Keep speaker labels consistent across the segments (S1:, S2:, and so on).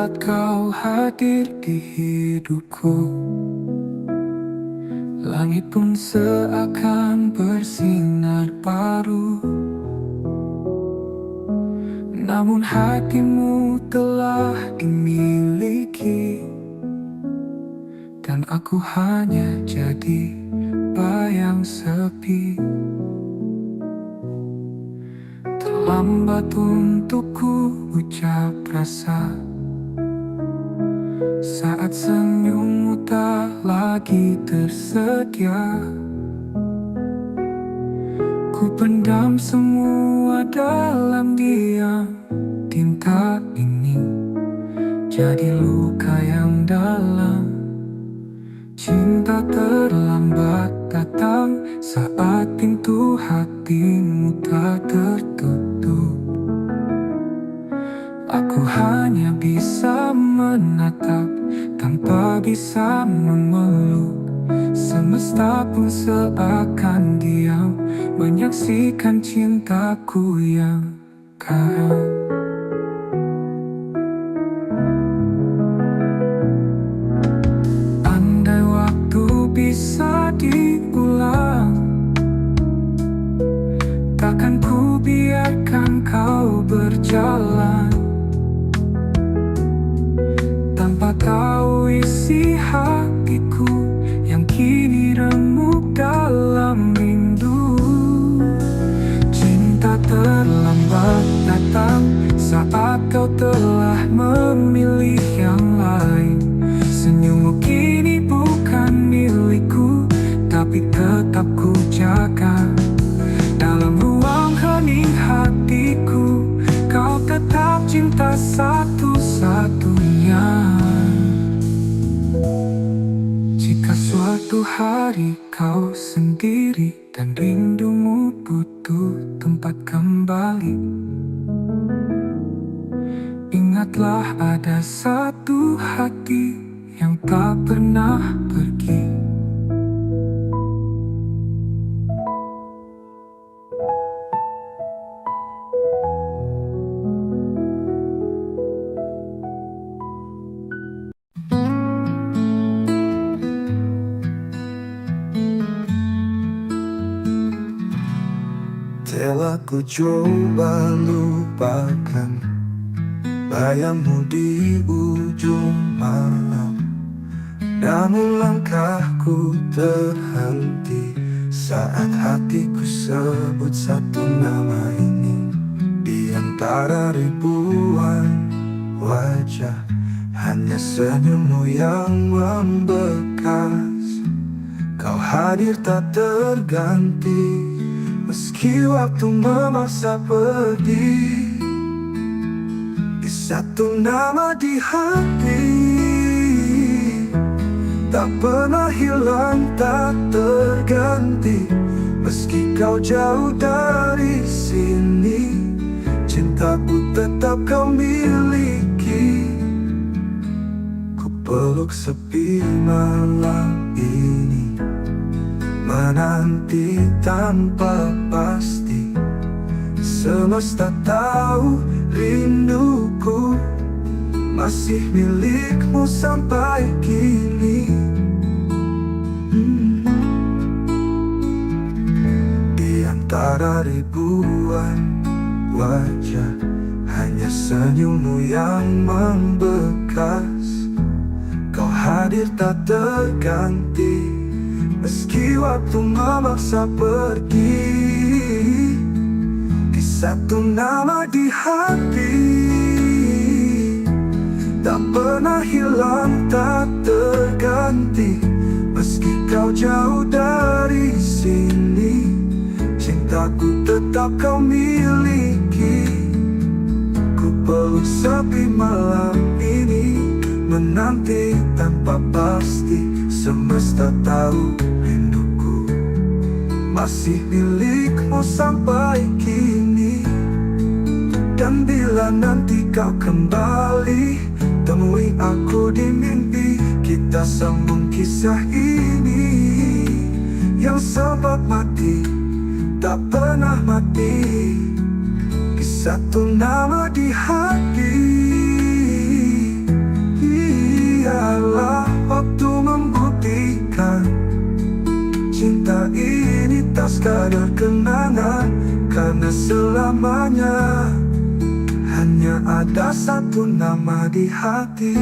S1: saat kau hadir di hidupku, langit pun seakan bersinar baru. Namun hatimu telah dimiliki, dan aku hanya jadi bayang sepi. Terlambat untukku ucap rasa saat senyummu tak lagi tersedia. Ku pendam semua dalam diam. Tinta ini jadi luka yang dalam. Cinta terlambat datang saat pintu hatimu tak tertutup. Aku hanya bisa menatap tanpa bisa memeluk. Semesta pun seakan diam menyaksikan cintaku yang karam. Andai waktu bisa diulang, takkan ku biarkan kau berjalan tanpa tahu isi hatiku yang kini remuk dalam rindu. Cinta terlambat datang saat kau telah memilih yang lain. Senyummu kini bukan milikku, tapi tetap ku jaga. Dalam ruang hening hatiku, kau tetap cinta satu-satunya. Jika suatu hari kau sendiri dan rindumu butuh tempat kembali, ingatlah ada satu hati yang tak pernah pergi.
S2: Telah ku coba lupakan bayangmu di ujung malam, namun langkahku terhenti saat hatiku sebut satu nama ini. Di antara ribuan wajah, hanya senyummu yang membekas. Kau hadir tak terganti, meski waktu memaksa pergi. Di satu nama di hati, tak pernah hilang, tak terganti. Meski kau jauh dari sini, cintaku tetap kau miliki. Ku peluk sepi malam ini, menanti tanpa pasti. Semesta tahu rinduku masih milikmu sampai kini. Di antara ribuan wajah, hanya senyummu yang membekas. Kau hadir tak terganti, meski waktu memaksa pergi. Di satu nama di hati, tak pernah hilang, tak terganti. Meski kau jauh dari sini, cintaku tetap kau miliki. Ku peluk sepi malam ini, menanti tanpa pasti. Semesta tahu rinduku masih milikmu sampai kini. Dan bila nanti kau kembali, temui aku di mimpi. Kita sambung kisah ini yang sempat mati, tak pernah mati. Di satu nama di hati, biarlah waktu membuktikan cinta ini tak sekadar kenangan, karena selamanya hanya ada satu nama di hati.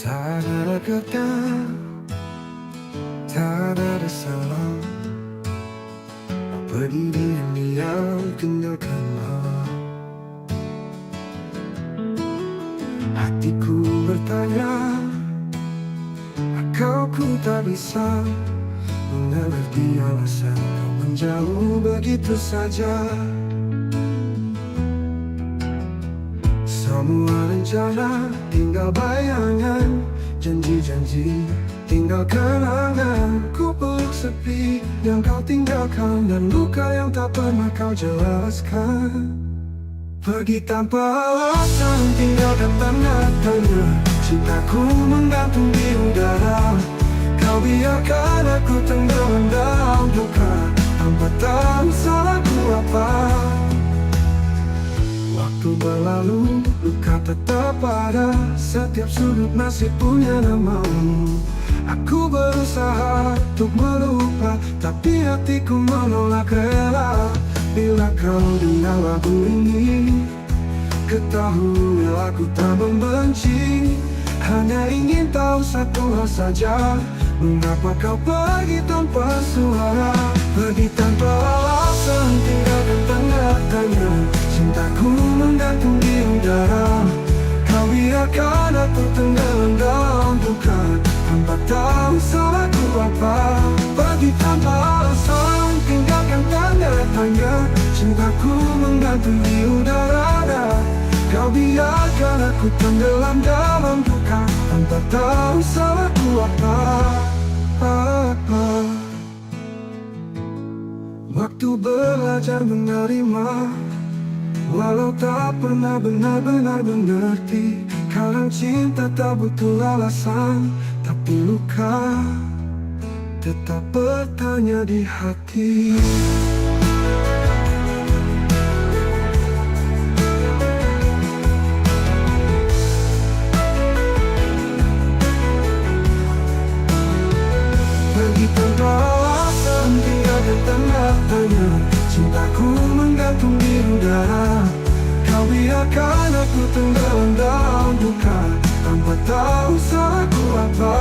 S2: Tak ada kata, tak ada salah, pergi diam-diam tinggalkanlah. Hatiku bertanya, kau ku tak bisa mengerti alasan kau menjauh begitu saja. Semua rencana tinggal bayangan, janji-janji tinggal kenangan. Ku peluk sepi yang kau tinggalkan, dan luka yang tak pernah kau jelaskan. Pergi tanpa alasan, tinggalkan tanda tanya. Cintaku menggantung di udara, kau biarkan aku tenggelam dalam duka, tanpa tahu salahku apa. Waktu berlalu, luka tetap ada, setiap sudut masih punya namamu. Aku berusaha untuk melupa, tapi hatiku menolak rela. Bila kau dengar lagu ini, ketahui aku tak membenci. Hanya ingin tahu satu hal saja, mengapa kau pergi tanpa suara. Pergi tanpa alasan, tinggalkan tanda tanya. Cintaku menggantung di udara, kau biarkan aku tenggelam dalam duka, tanpa tahu salahku apa. Pergi tanpa alasan, tinggalkan tanda tanya. Cintaku menggantung di udara, kau biarkan aku tenggelam dalam duka, tanpa tahu salahku apa. Waktu belajar menerima, walau tak pernah benar-benar mengerti. Kadang cinta tak butuh alasan, tapi luka tetap bertanya di hati. Pergi tanpa alasan, tinggalkan tanda tanya. Cintaku menggantung di udara, kau biarkan aku tenggelam dalam duka, tanpa tahu salahku apa.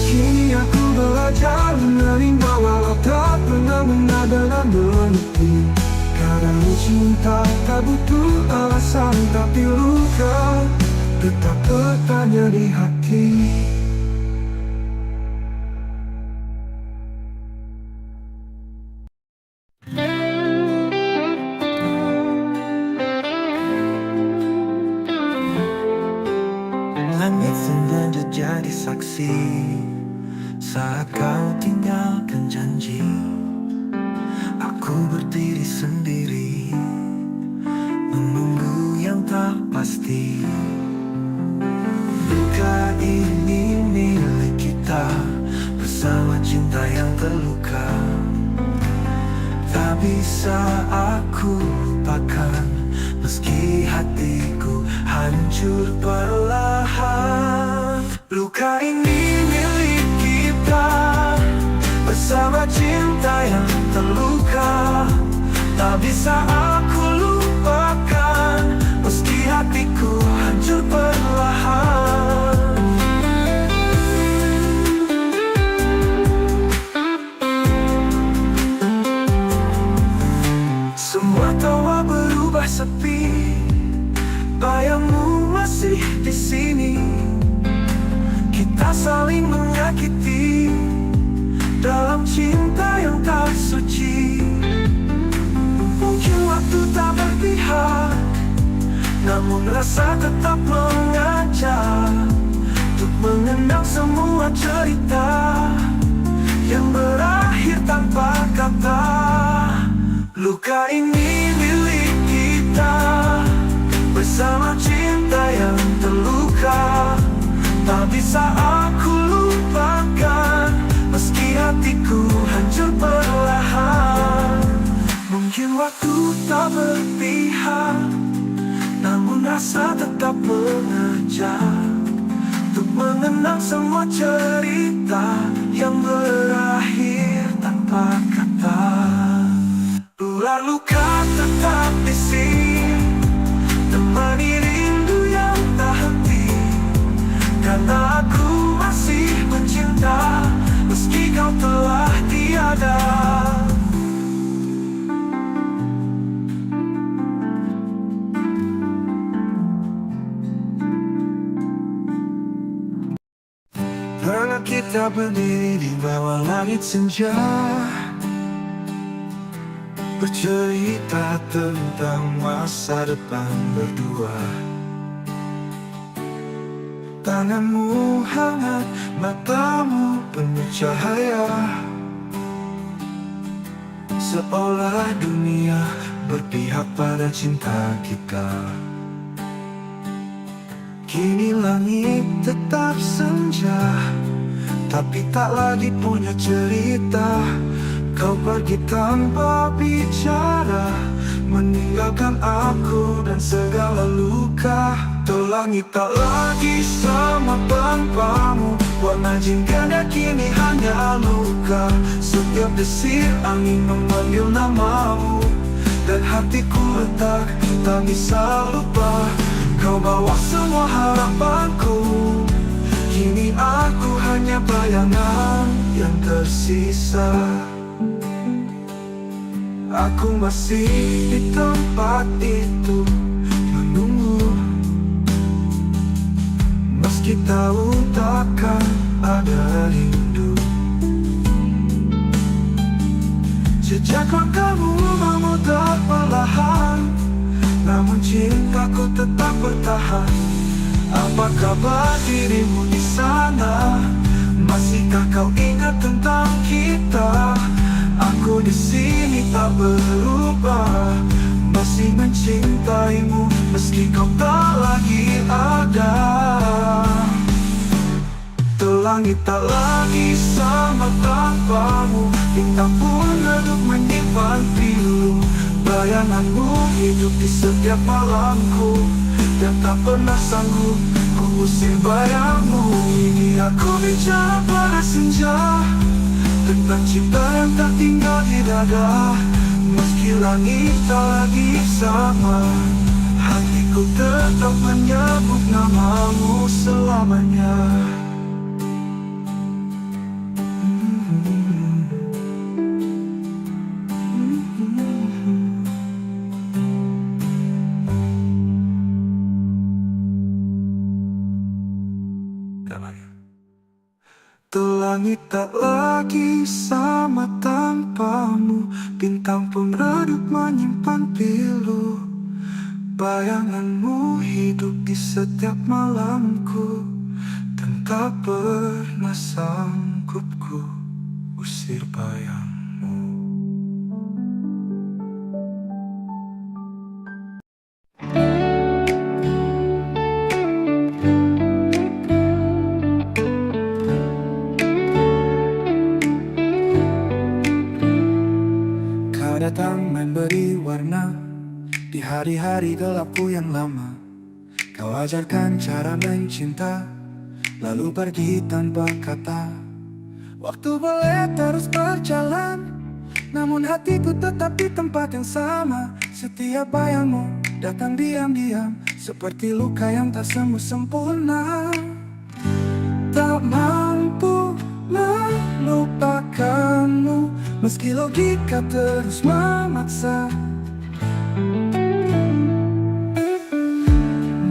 S2: Kini aku belajar menerima, walau tak pernah benar-benar mengerti. Kadang cinta tak butuh alasan, tapi luka tetap bertanya di hati. Langit sengaja jadi saksi saat kau tinggalkan janji. Aku berdiri sendiri, menunggu yang tak pasti. Luka ini milik kita, bersama cinta yang terluka. Tak bisa aku lupakan, meski hatiku hancur perlahan. Luka ini milik kita, bersama cinta yang terluka. Tak bisa aku lupakan, meski hatiku hancur perlahan. Semua tawa berubah sepi, bayangmu masih di sini. Kita saling menyakiti dalam cinta yang tak suci. Mungkin waktu tak berpihak, namun rasa tetap mengajak untuk mengenang semua cerita yang berakhir tanpa kata. Luka ini milik kita, bersama cinta yang terluka. Tak bisa aku lupakan, meski hatiku hancur perlahan. Mungkin waktu tak berpihak, namun rasa tetap mengajak untuk mengenang semua cerita yang berakhir tanpa kata. Ular luka tetap di sini, temani rindu yang tak henti. Karena aku masih mencinta, meski kau telah tiada. Pernah kita berdiri di bawah langit senja, bercerita tentang masa depan berdua. Tanganmu hangat, matamu penuh cahaya, seolah dunia berpihak pada cinta kita. Kini langit tetap senja, tapi tak lagi punya cerita. Kau pergi tanpa bicara, meninggalkan aku dan segala luka. Tuh langit tak lagi sama tanpamu, warna jingga kini hanya luka. Setiap desir angin memanggil namamu, dan hatiku retak, tak bisa lupa. Kau bawa semua harapanku, kini aku hanya bayangan yang tersisa. Aku masih di tempat itu menunggu, meski tahu takkan ada rindu. Jejak langkahmu memutar perlahan, namun cintaku tetap bertahan. Apa kabar dirimu di sana? Masihkah kau ingat tentang kita? Aku di sini tak berubah, masih mencintaimu meski kau tak lagi ada. Tuh langit tak lagi sama tanpamu, bintang pun redup menyimpan pilu. Bayanganmu hidup di setiap malamku, dan tak pernah sanggup ku usir bayangmu. Ini aku bicara pada senja, tentang cinta yang tak tinggal di dada. Meski langit tak lagi sama, hatiku tetap menyebut namamu selamanya. Tuh langit tak lagi sama tanpamu, bintang pun redup menyimpan pilu. Bayanganmu hidup di setiap malamku, dan tak pernah sanggup ku usir bayangmu. Datang memberi warna di hari-hari gelapku yang lama. Kau ajarkan cara mencinta, lalu pergi tanpa kata. Waktu boleh terus berjalan, namun hatiku tetap di tempat yang sama. Setiap bayangmu datang diam-diam, seperti luka yang tak sembuh sempurna. Tak mampu melupakanmu, meski logika terus memaksa.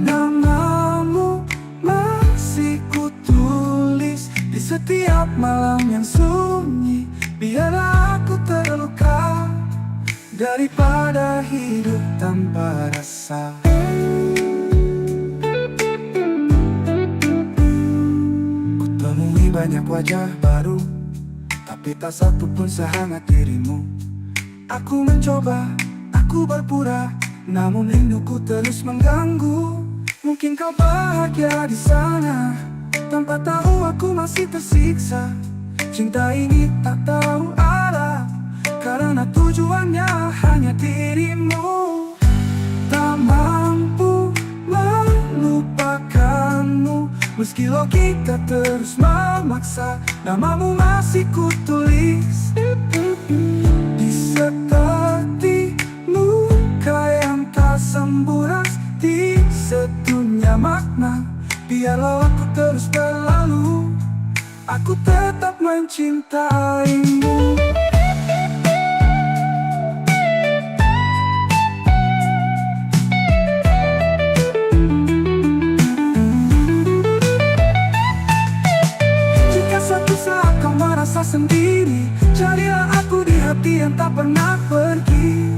S2: Namamu masih kutulis di setiap malam yang sunyi. Biar aku terluka daripada hidup tanpa rasa. Kutemui banyak wajah baru, tapi tak satu pun sehangat dirimu. Aku mencoba, aku berpura, namun rinduku terus mengganggu. Mungkin kau bahagia di sana, Tanpa tahu aku masih tersiksa. Cinta ini tak tahu arah, karena tujuannya hanya dirimu. Tak mampu melupakanmu, meski logika terus memaksa. Namamu masih kutulis di seperti luka yang tak sembuh, di sedunia makna. Biarlah aku terus berlalu, aku tetap mencintaimu. Jika suatu saat kau merasa sendiri, carilah aku di hati yang tak pernah pergi.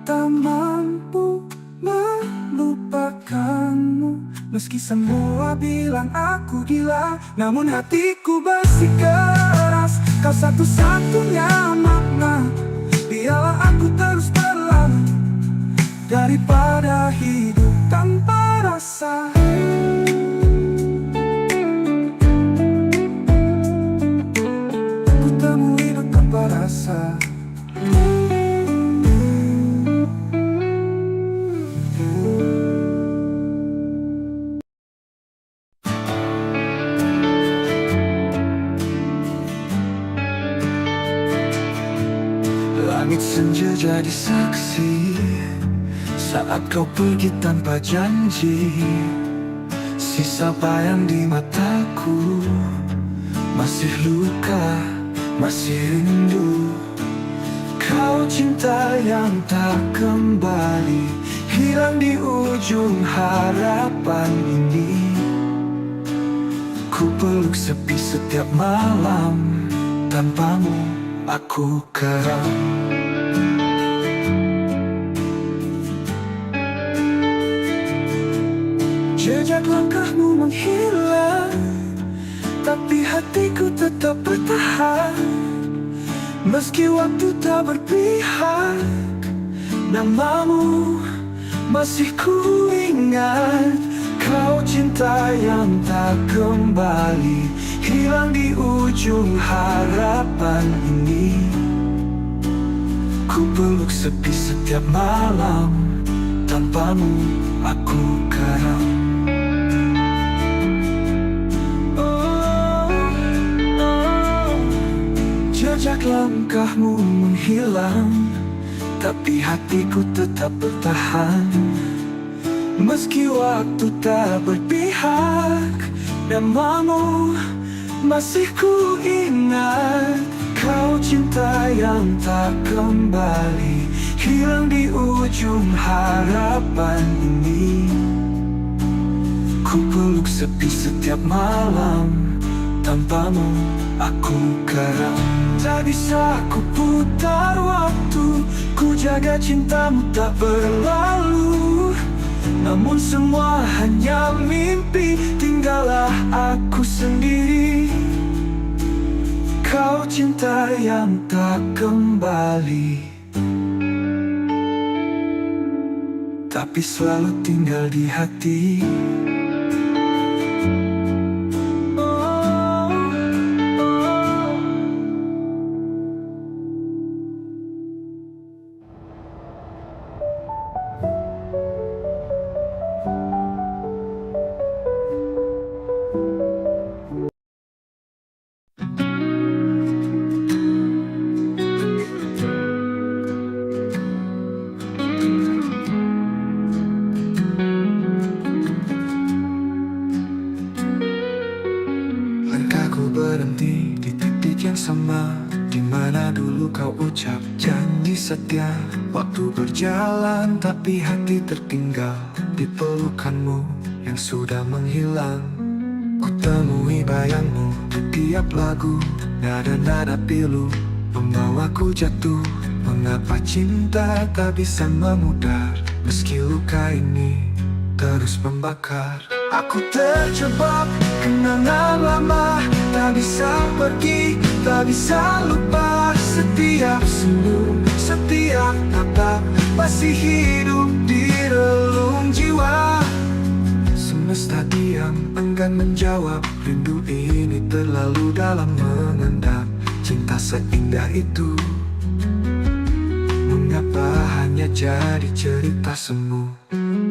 S2: Tak mampu melupakanmu, meski semua bilang aku gila, namun hatiku bersikeras. Kau satu-satunya makna. Biarlah aku terus berlalu, daripada hidup tanpa rasa. Ku temui hidup tanpa rasa. Langit senja jadi saksi saat kau pergi tanpa janji. Sisa bayang di mataku, masih luka, masih rindu. Kau cinta yang tak kembali, hilang di ujung harapan ini. Ku peluk sepi setiap malam, tanpamu aku keram. Jejak langkahmu menghilang, tapi hatiku tetap bertahan. Meski waktu tak berpihak, namamu masih ku ingat. Kau cinta yang tak kembali, hilang di ujung harapan ini. Ku peluk sepi setiap malam, tanpamu aku karam. Jejak langkahmu menghilang, tapi hatiku tetap bertahan. Meski waktu tak berpihak, namamu masih ku ingat. Kau cinta yang tak kembali, hilang di ujung harapan ini. Ku peluk sepi setiap malam, tanpamu aku karam. Tak bisa ku putar waktu, ku jaga cintamu tak berlalu. Namun semua hanya mimpi, tinggallah aku sendiri. Kau cinta yang tak kembali, tapi selalu tinggal di hati. Berhenti di titik yang sama, di mana dulu kau ucap janji setia. Waktu berjalan tapi hati tertinggal di pelukanmu yang sudah menghilang. Ku temui bayangmu di tiap lagu, nada-nada pilu membawaku jatuh. Mengapa cinta tak bisa memudar, meski luka ini terus membakar. Aku terjebak kenangan lama, tak bisa pergi, tak bisa lupa. Setiap senyum, setiap tatap masih hidup di relung jiwa. Semesta diam, enggan menjawab. Rindu ini terlalu dalam mengendap. Cinta seindah itu, mengapa hanya jadi cerita semu?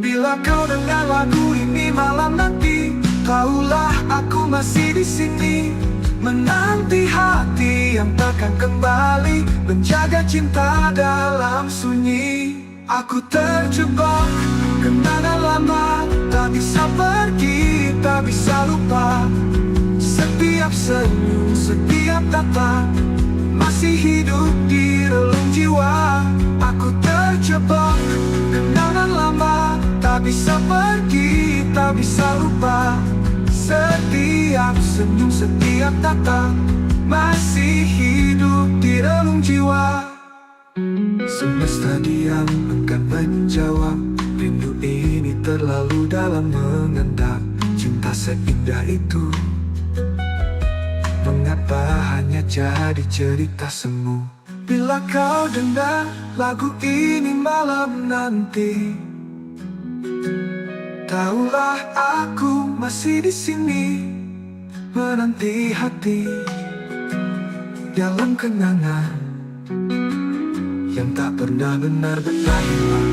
S2: Bila kau dengar lagu ini malam nanti, tahulah aku masih di sini, menanti hati yang takkan kembali, menjaga cinta dalam sunyi. Aku terjebak kenangan lama, tak bisa pergi, tak bisa lupa. Setiap senyum, setiap tatap masih hidup di relung jiwa. Aku terjebak kenangan lama, tak bisa pergi, tak bisa lupa. Setiap senyum, setiap tatap masih hidup di relung jiwa. Semesta diam, enggan menjawab. Rindu ini terlalu dalam mengendap. Cinta seindah itu, mengapa hanya jadi cerita semu? Bila kau dengar lagu ini malam nanti, tahulah aku masih di sini, menanti hati dalam kenangan yang tak pernah benar-benar hilang.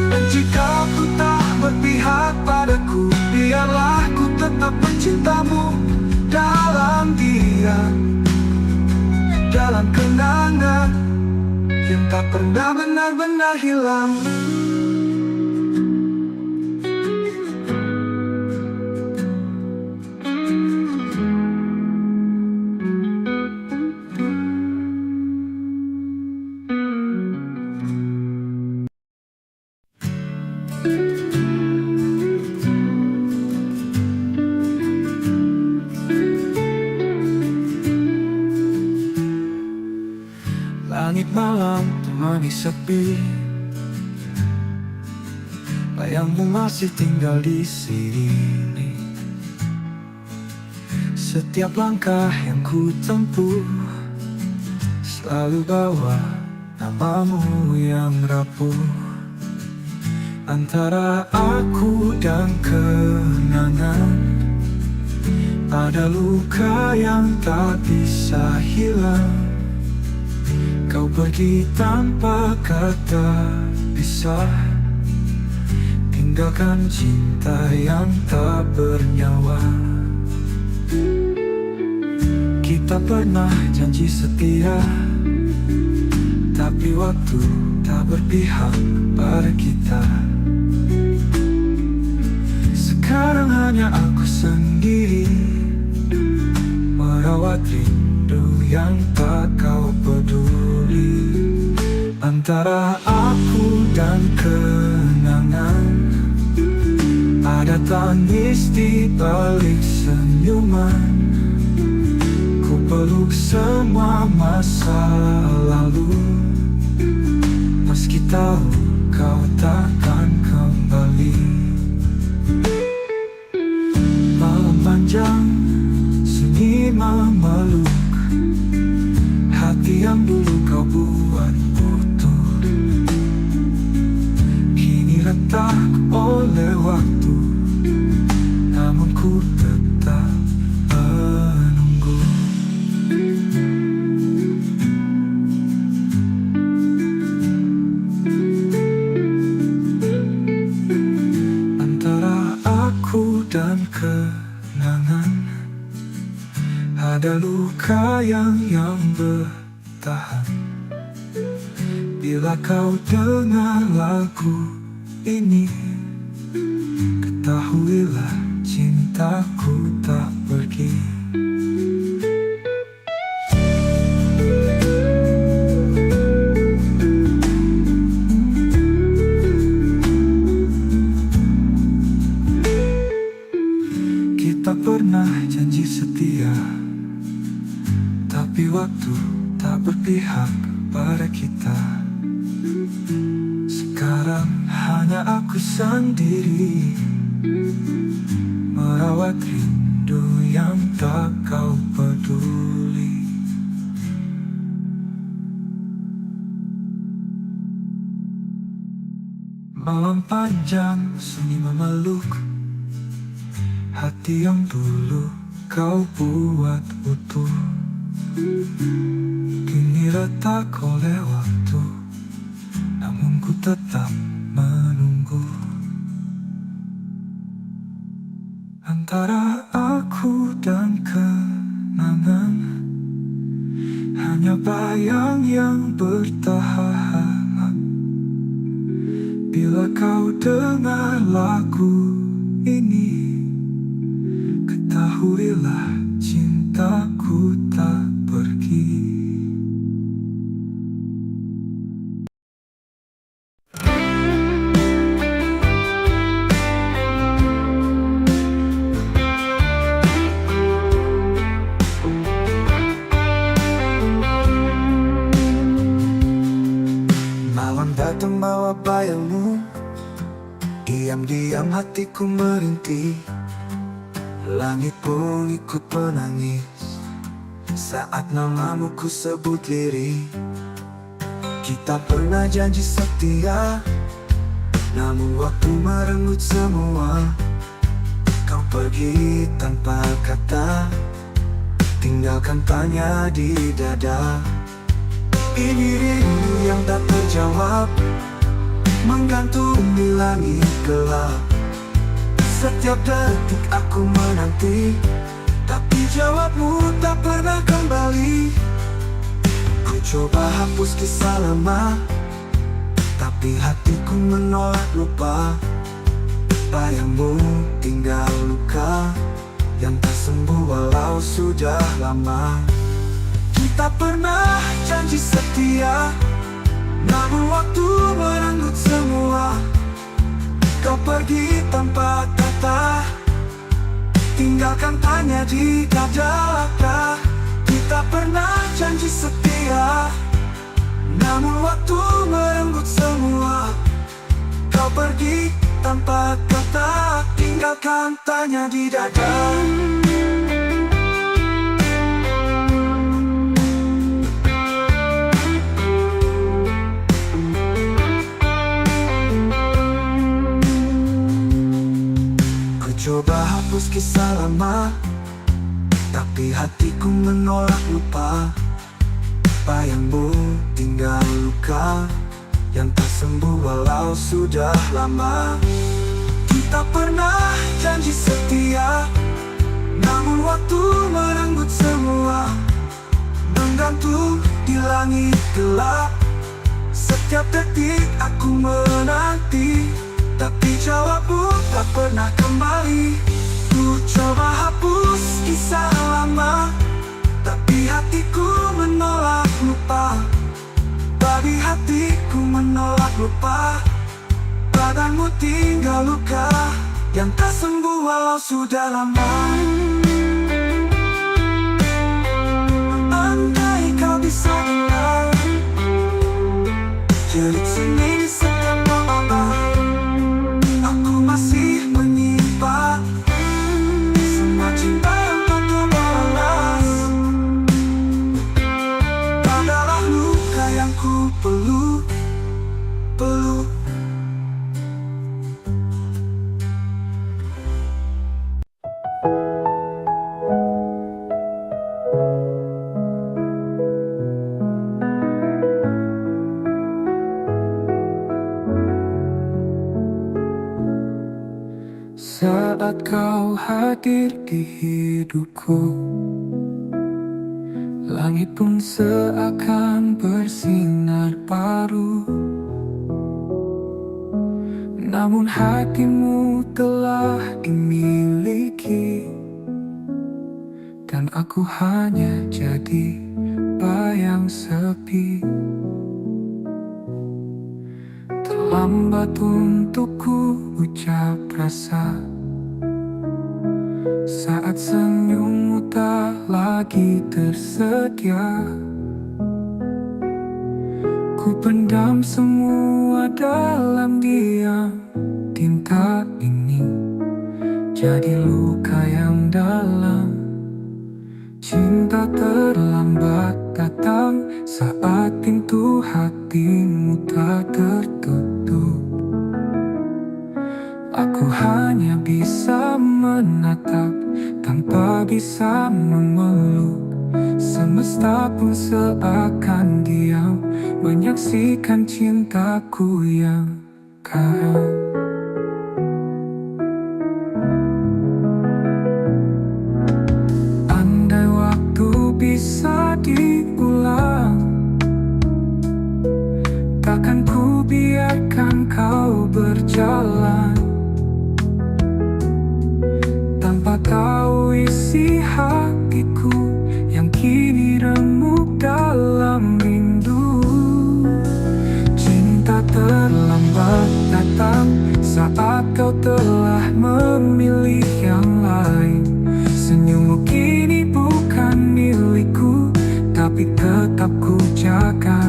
S2: Dan jika ku tak berpihak padaku, biarlah ku tetap mencintamu dalam diam, dalam kenangan yang tak pernah benar-benar hilang. Langit malam temani sepi, bayangmu masih tinggal di sini. Setiap langkah yang ku tempuh selalu bawa namamu yang rapuh. Antara aku dan kenangan ada luka yang tak bisa hilang. Kau pergi tanpa kata pisah, tinggalkan cinta yang tak bernyawa. Kita pernah janji setia, tapi waktu tak berpihak pada kita. Sekarang hanya aku sendiri, merawat rindu yang tak kau peduli. Antara aku dan kenangan ada tangis di balik senyuman. Ku peluk semua masa lalu, meski tahu kau takkan kembali. Malam panjang, sunyi memeluk hati yang dulu kau buat utuh. Kini retak oleh waktu, namun ku tetap menunggu. Antara aku dan kenangan ada luka yang bertahan. Bila kau dengar lagu ini, ketahuilah cintaku tak pergi. Kita pernah janji setia, tapi waktu tak berpihak pada kita. Sekarang hanya aku sendiri, merawat rindu rindu yang tak kau peduli. Malam panjang sunyi memeluk hati yang dulu kau buat utuh. Kini retak oleh waktu, namun ku tetap menunggu. Antara aku dan kenangan, hanya bayang yang bertahan. Bila kau dengar lagu ini, ketahuilah cintaku tak pergi. Malam datang bawa bayangmu, diam-diam hatiku merintih. Langit pun ikut menangis saat namamu ku sebut lirih. Kita pernah janji setia, namun waktu merenggut semua. Kau pergi tanpa kata, tinggalkan tanya di dada. Ini rindu yang tak terjawab, menggantung di langit gelap. Setiap detik aku menanti, tapi jawabmu tak pernah kembali. Ku coba hapus kisah lama, tapi hatiku menolak lupa. Bayangmu tinggal luka yang tak sembuh walau sudah lama. Kita pernah janji setia, namun waktu merenggut semua. Kau pergi tanpa kata, tinggalkan tanya di dada. Kita pernah janji setia, namun waktu merenggut semua. Kau pergi tanpa kata, tinggalkan tanya di dada. Coba hapus kisah lama, tapi hatiku menolak lupa. Bayangmu tinggal luka yang tak sembuh walau sudah lama. Kita pernah janji setia, namun waktu merenggut semua. Menggantung di langit gelap, setiap detik aku menanti, tapi jawabmu tak pernah kembali. Ku coba hapus kisah lama, tapi hatiku menolak lupa. Babi hatiku menolak lupa. Badanmu tinggal luka yang tak sembuh walau sudah lama. Andai kau bisa dengar jerit seni di setiap malam, aku masih menyimpan semua cinta yang tak terbalas. Adalah luka yang ku peluk.
S1: Saat kau hadir di hidupku, langit pun seakan bersinar baru. Namun hatimu telah dimiliki, dan aku hanya jadi bayang sepi. Terlambat untuk ku ucap rasa saat senyummu tak lagi tersedia. Ku pendam semua dalam diam. Tinta ini jadi luka yang dalam. Cinta terlambat datang saat pintu hatimu tak tertutup. Aku hanya bisa menatap tanpa bisa memeluk. Semesta pun seakan diam menyaksikan cintaku yang karam. Andai waktu bisa diulang, takkan ku biarkan kau berjalan tanpa tahu isi hatiku yang kini remuk dalam rindu. Cinta terlambat datang saat kau telah memilih yang lain. Senyummu kini bukan milikku, tapi tetap ku jaga.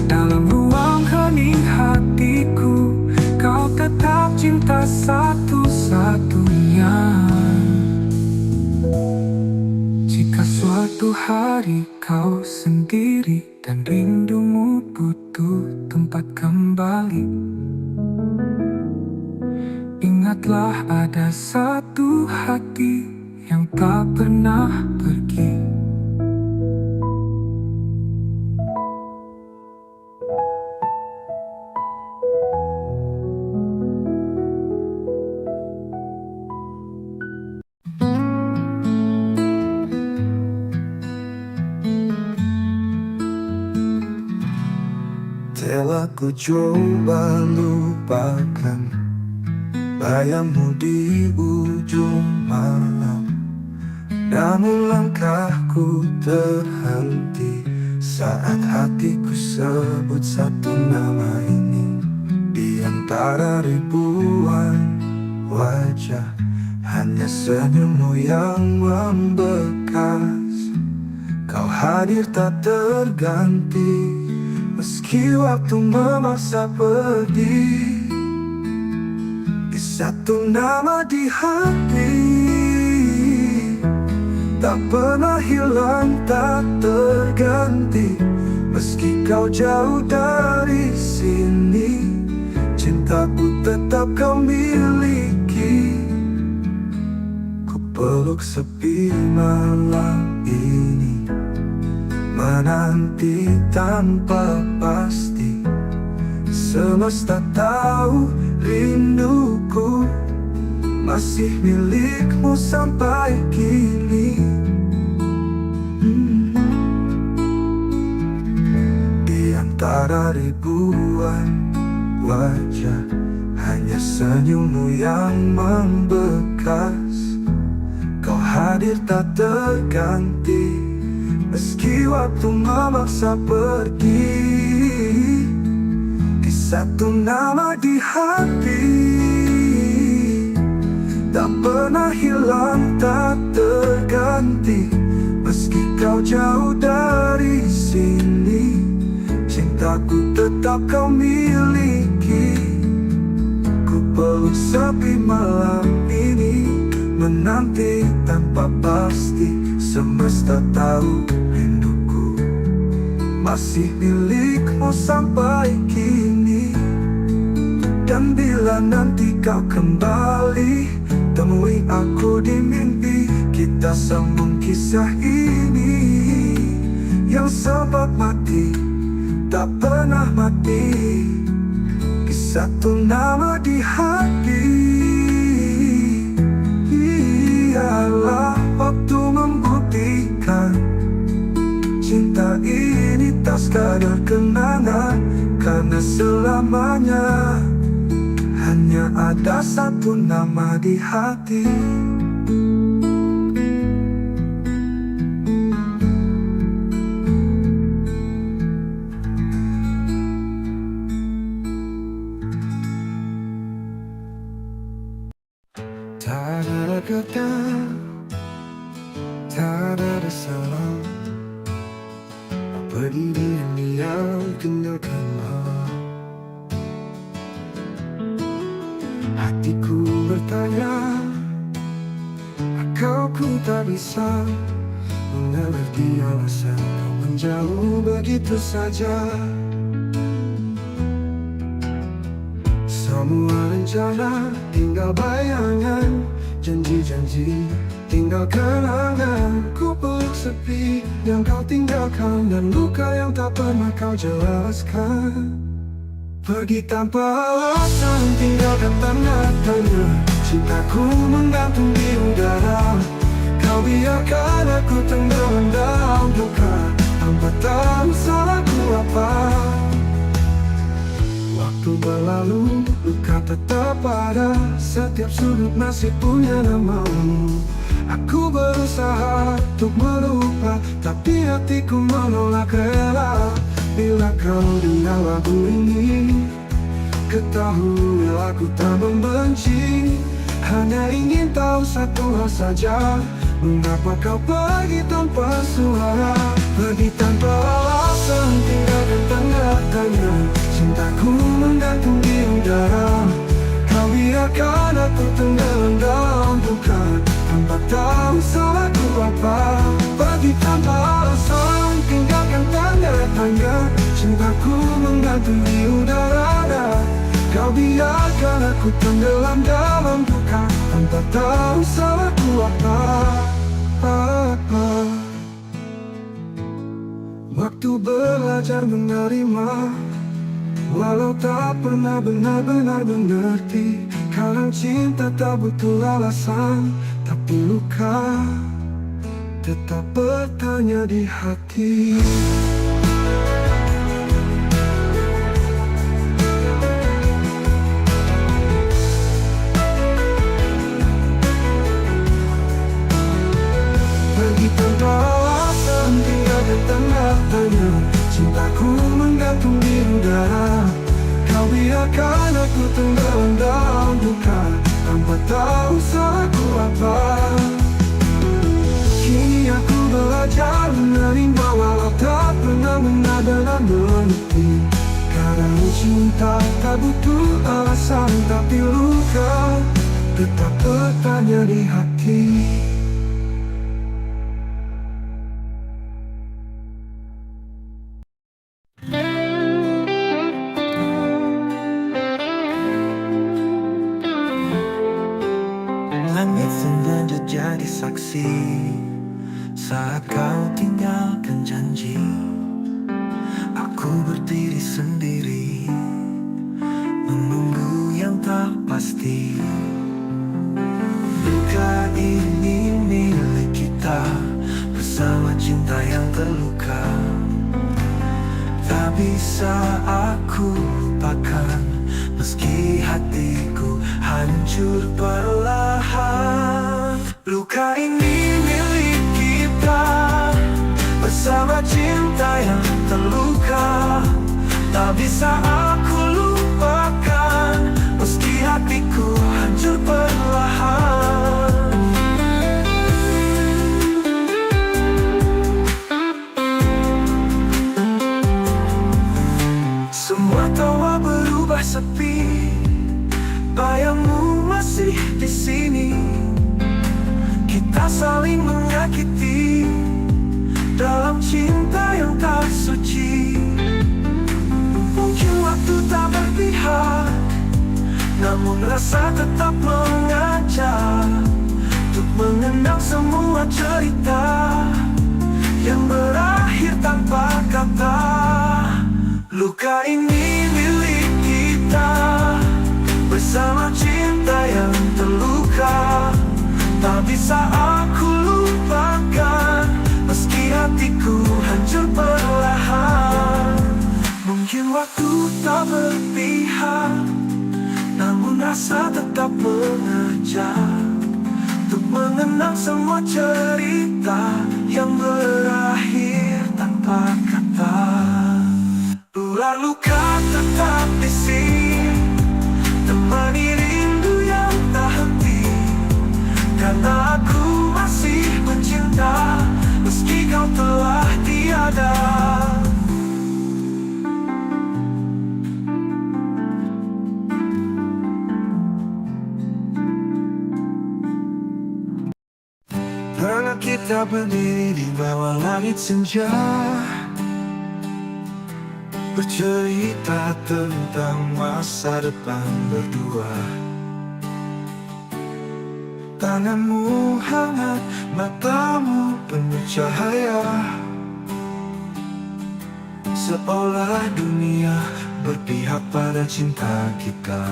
S1: Dalam ruang hening hatiku, kau tetap cinta satu-satunya. Jika suatu hari kau sendiri dan rindumu butuh tempat kembali, ingatlah ada satu hati yang tak pernah pergi.
S2: Telah ku coba lupakan bayangmu di ujung malam, namun langkahku terhenti saat hatiku sebut satu nama ini. Di antara ribuan wajah, hanya senyummu yang membekas. Kau hadir tak terganti, meski waktu memaksa pergi. Di satu nama di hati, tak pernah hilang, tak terganti. Meski kau jauh dari sini, cintaku tetap kau miliki. Ku peluk sepi malam ini, menanti tanpa pasti. Semesta tahu rinduku masih milikmu sampai kini. Di antara ribuan wajah, hanya senyummu yang membekas. Kau hadir tak terganti, meski waktu memaksa pergi. Di satu nama di hati, tak pernah hilang, tak terganti. Meski kau jauh dari sini, cintaku tetap kau miliki. Ku peluk sepi malam ini, menanti tanpa pasti. Semesta tahu rinduku masih milikmu sampai kini. Dan bila nanti kau kembali, temui aku di mimpi. Kita sambung kisah ini yang sempat mati, tak pernah mati. Di satu nama di hati, ialah waktu membuktikan cinta ini tak sekadar kenangan. Karena selamanya hanya ada satu nama di hati. Tak ada kata, tak ada salah. Berdiri diam tinggalkanlah. Hatiku bertanya, aku tak bisa mengerti alasan kau menjauh begitu saja. Semua rencana tinggal bayangan, janji-janji tinggal kenangan. Ku peluk sepi yang kau tinggalkan, dan luka yang tak pernah kau jelaskan. Pergi tanpa alasan, tinggalkan tanda tanya. Cintaku menggantung di udara. Kau biarkan aku tenggelam dalam duka, tanpa tahu salahku apa. Waktu berlalu, luka tetap ada. Setiap sudut masih punya namamu. Aku berusaha untuk melupa, tapi hatiku menolak rela. Bila kau dengar lagu ini, ketahui aku tak membenci. Hanya ingin tahu satu hal saja, mengapa kau pergi tanpa suara? Pergi tanpa alasan, tinggalkan tanda tanya. Cintaku menggantung di udara. Kau biarkan aku tenggelam dalam duka, tanpa tahu salahku apa. Pergi tanpa alasan, tinggalkan tanda tanya. Cintaku menggantung di udara. Kau biarkan aku tenggelam dalam duka, tanpa tahu salahku apa. Waktu belajar menerima, walau tak pernah benar-benar mengerti. Kadang cinta tak butuh alasan, tapi luka tetap bertanya di hati. Pergi tanpa alasan, tinggalkan tanda tanya. Cintaku menggantung di udara. Kau biarkan aku tenggelam dalam duka, tanpa tahu salahku apa. Kini aku belajar menerima, walau tak pernah benar-benar mengerti. Kadang cinta tak butuh alasan, tapi luka tetap bertanya di hati. Langit sengaja jadi saksi saat kau tinggalkan janji. Aku berdiri sendiri, menunggu yang tak pasti. Luka ini milik kita, bersama cinta yang terluka. Tak bisa aku lupakan, meski hatiku hancur perlahan. Luka ini milik kita, bersama cinta yang terluka. Tak bisa aku lupakan, meski hatiku hancur perlahan. Semua tawa berubah sepi, bayangmu masih di sini. Kita saling menyakiti dalam cinta yang tak suci. Mungkin waktu tak berpihak, namun rasa tetap mengajak untuk mengenang semua cerita yang berakhir tanpa kata. Luka ini milik kita, bersama cinta yang terluka. Tak bisa aku lupakan, meski hatiku hancur perlahan. Mungkin waktu tak berpihak, namun rasa tetap mengajak untuk mengenang semua cerita yang berakhir tanpa kata. Ular luka tetap di sini, temani rindu yang tak henti. Karena aku masih mencinta, meski kau telah tiada. Kita berdiri di bawah langit senja, bercerita tentang masa depan berdua. Tanganmu hangat, matamu penuh cahaya, seolah dunia berpihak pada cinta kita.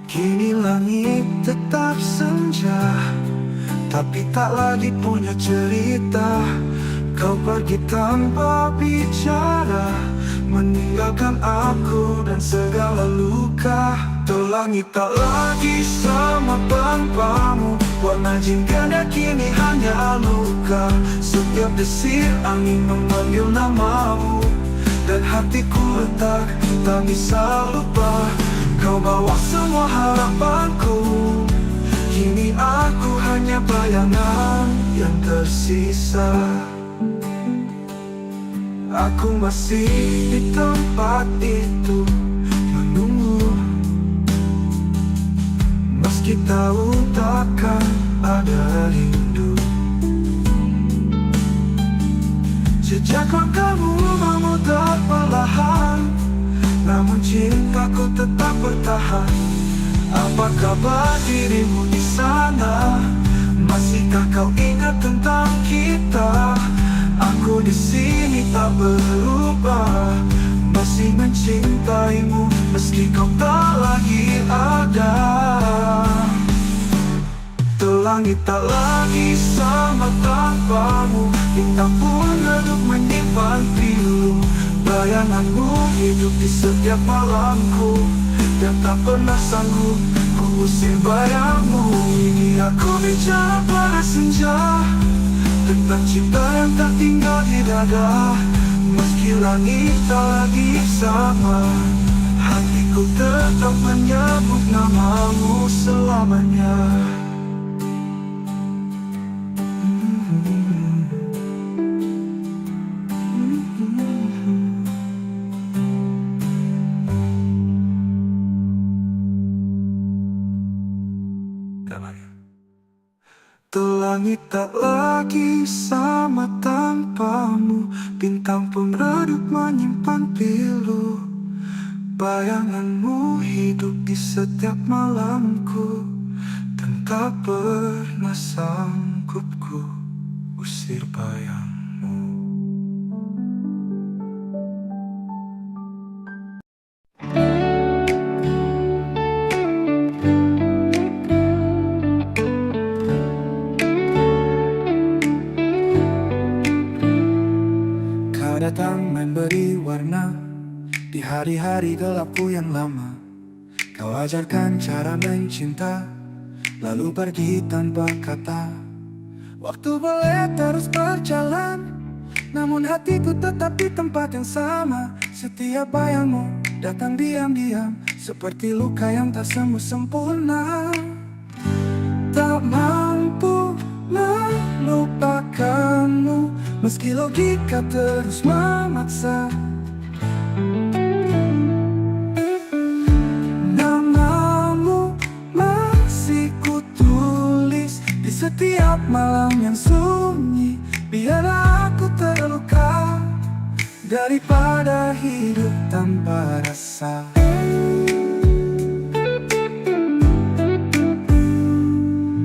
S2: Kini langit tetap senja, tapi tak lagi punya cerita. Kau pergi tanpa bicara, meninggalkan aku dan segala luka. Tuh langit tak lagi sama tanpamu, warna jingga kini hanya luka. Setiap desir angin memanggil namamu, dan hatiku retak, tak bisa lupa. Kau bawa semua harapanku, kini aku hanya bayangan yang tersisa. Aku masih di tempat itu menunggu, meski tahu takkan ada rindu. Jejak langkahmu memudar perlahan, namun cintaku tetap bertahan. Apa kabar dirimu di sana? Masihkah kau ingat tentang kita? Aku di sini tak berubah, masih mencintaimu meski kau tak lagi ada. Tuh langit tak lagi sama tanpamu, bintang pun redup menyimpan pilu. Bayanganmu hidup di setiap malamku, dan tak pernah sanggup ku usir bayangmu. Ini aku bicara pada senja, tentang cinta yang tak tinggal di dada. Meski langit tak lagi sama, hatiku tetap menyebut namamu selamanya. Tuh langit tak lagi sama tanpamu, bintang pun redup menyimpan pilu. Bayanganmu hidup di setiap malamku, dan tak pernah sanggup ku usir bayangmu. Datang memberi warna di hari-hari gelapku yang lama. Kau ajarkan cara mencinta, lalu pergi tanpa kata. Waktu boleh terus berjalan, namun hatiku tetap di tempat yang sama. Setiap bayangmu datang diam-diam, seperti luka yang tak sembuh sempurna. Tak mampu melupakanmu, meski logika terus memaksa. Namamu masih kutulis di setiap malam yang sunyi. Biar aku terluka daripada hidup tanpa rasa.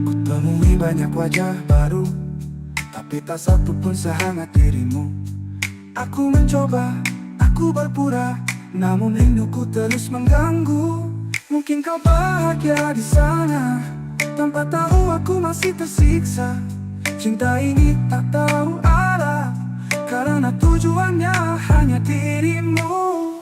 S2: Kutemui banyak wajah baru, tapi tak satu pun sehangat dirimu. Aku mencoba, aku berpura, namun rinduku terus mengganggu. Mungkin kau bahagia di sana, tanpa tahu aku masih tersiksa. Cinta ini tak tahu arah, karena tujuannya hanya dirimu.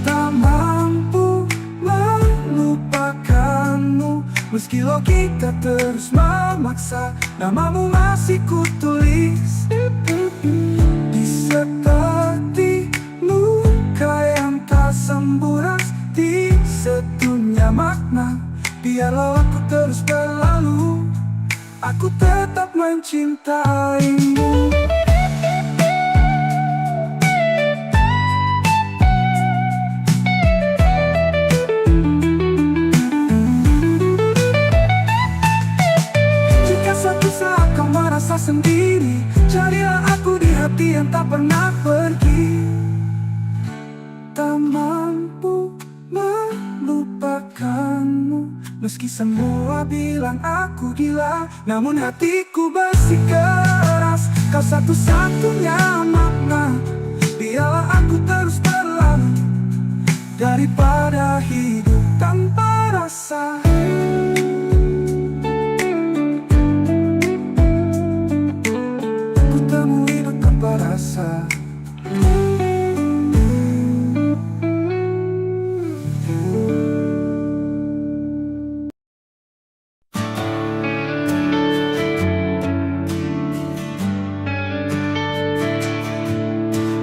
S2: Tak mampu melupakanmu, meski logika terus memaksa. Namamu masih kutulis di seperti luka yang tak sembuh, di sedunia makna. Biarlah aku terus berlalu, aku tetap mencintaimu. Semua bilang aku gila, namun hatiku bersikeras. Kau satu-satunya makna. Biarlah aku terus terlalu daripada hidup tanpa rasa. Ku temui hidup tanpa rasa.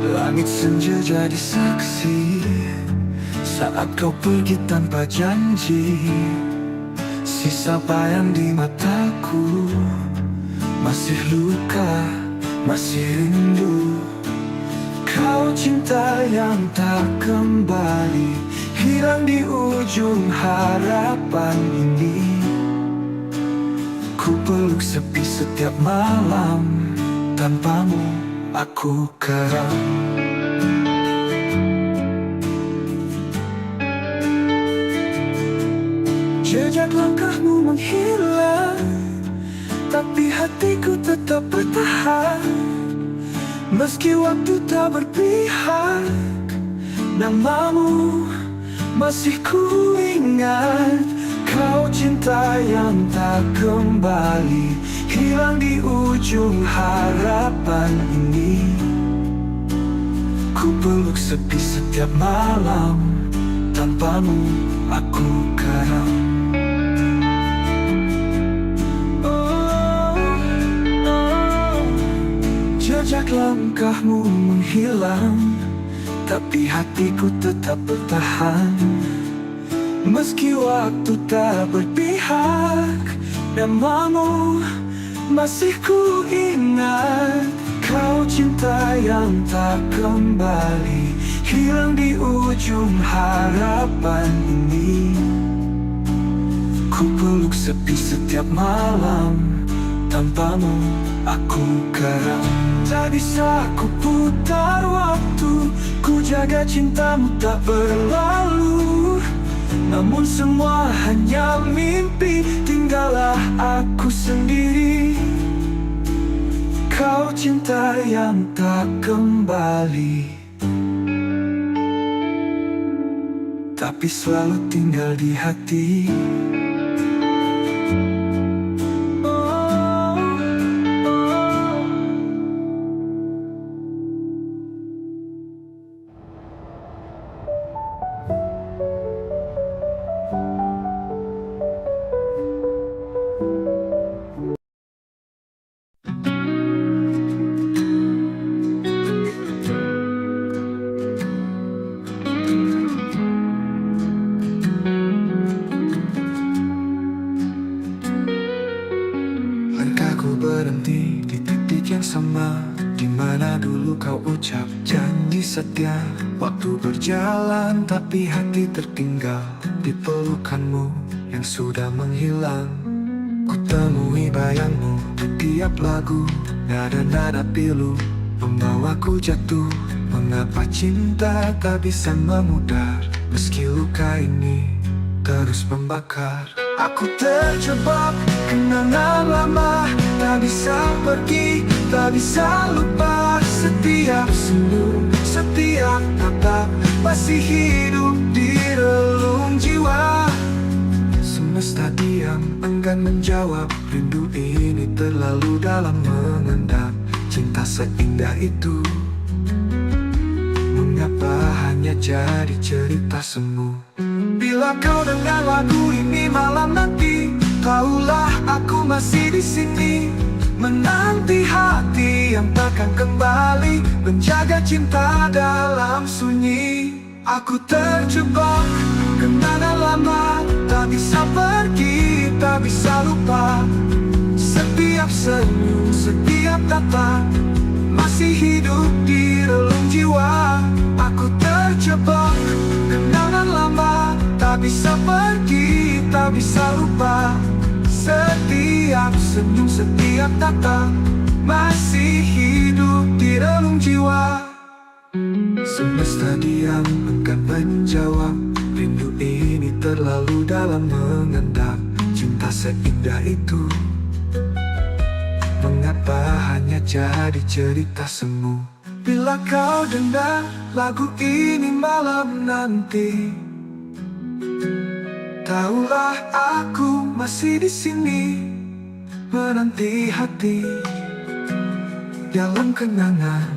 S2: Langit senja jadi saksi saat kau pergi tanpa janji. Sisa bayang di mataku, masih luka, masih rindu. Kau cinta yang tak kembali, hilang di ujung harapan ini. Ku peluk sepi setiap malam, tanpamu aku karam. Jejak langkahmu menghilang, tapi hatiku tetap bertahan. Meski waktu tak berpihak, namamu masih ku ingat. Kau cinta yang tak kembali, hilang di ujung harapan ini. Ku peluk sepi setiap malam, tanpamu aku karam. Jejak langkahmu menghilang, tapi hatiku tetap bertahan. Meski waktu tak berpihak, namamu masih ku ingat. Kau cinta yang tak kembali, hilang di ujung harapan ini. Ku peluk sepi setiap malam, tanpamu aku karam. Tak bisa ku putar waktu, ku jaga cintamu tak berlalu. Namun semua hanya mimpi, tinggallah aku sendiri. Kau cinta yang tak kembali, tapi selalu tinggal di hati. Berhenti di titik yang sama, di mana dulu kau ucap janji setia. Waktu berjalan tapi hati tertinggal di pelukanmu yang sudah menghilang. Ku temui bayangmu di tiap lagu, nada-nada pilu membawaku jatuh. Mengapa cinta tak bisa memudar, meski luka ini terus membakar. Aku terjebak kenangan lama, tak bisa pergi, tak bisa lupa. Setiap senyum, setiap tatap masih hidup di relung jiwa. Semesta diam, enggan menjawab. Rindu ini terlalu dalam mengendap. Cinta seindah itu, mengapa hanya jadi cerita semu? Bila kau dengar lagu ini malam nanti, tahulah aku masih di sini, menanti hati yang takkan kembali, menjaga cinta dalam sunyi. Aku terjebak kenangan lama, tak bisa pergi, tak bisa lupa. Setiap senyum, setiap tatap masih hidup di relung jiwa. Aku terjebak kenangan lama, tak bisa pergi, tak bisa lupa. Setiap senyum, setiap tatap masih hidup di relung jiwa. Semesta diam, enggan menjawab. Rindu ini terlalu dalam mengendap. cinta seindah itu? Mengapa hanya jadi cerita semu? Bila kau dengar lagu ini malam nanti, tahulah aku masih di sini menanti hati dalam kenangan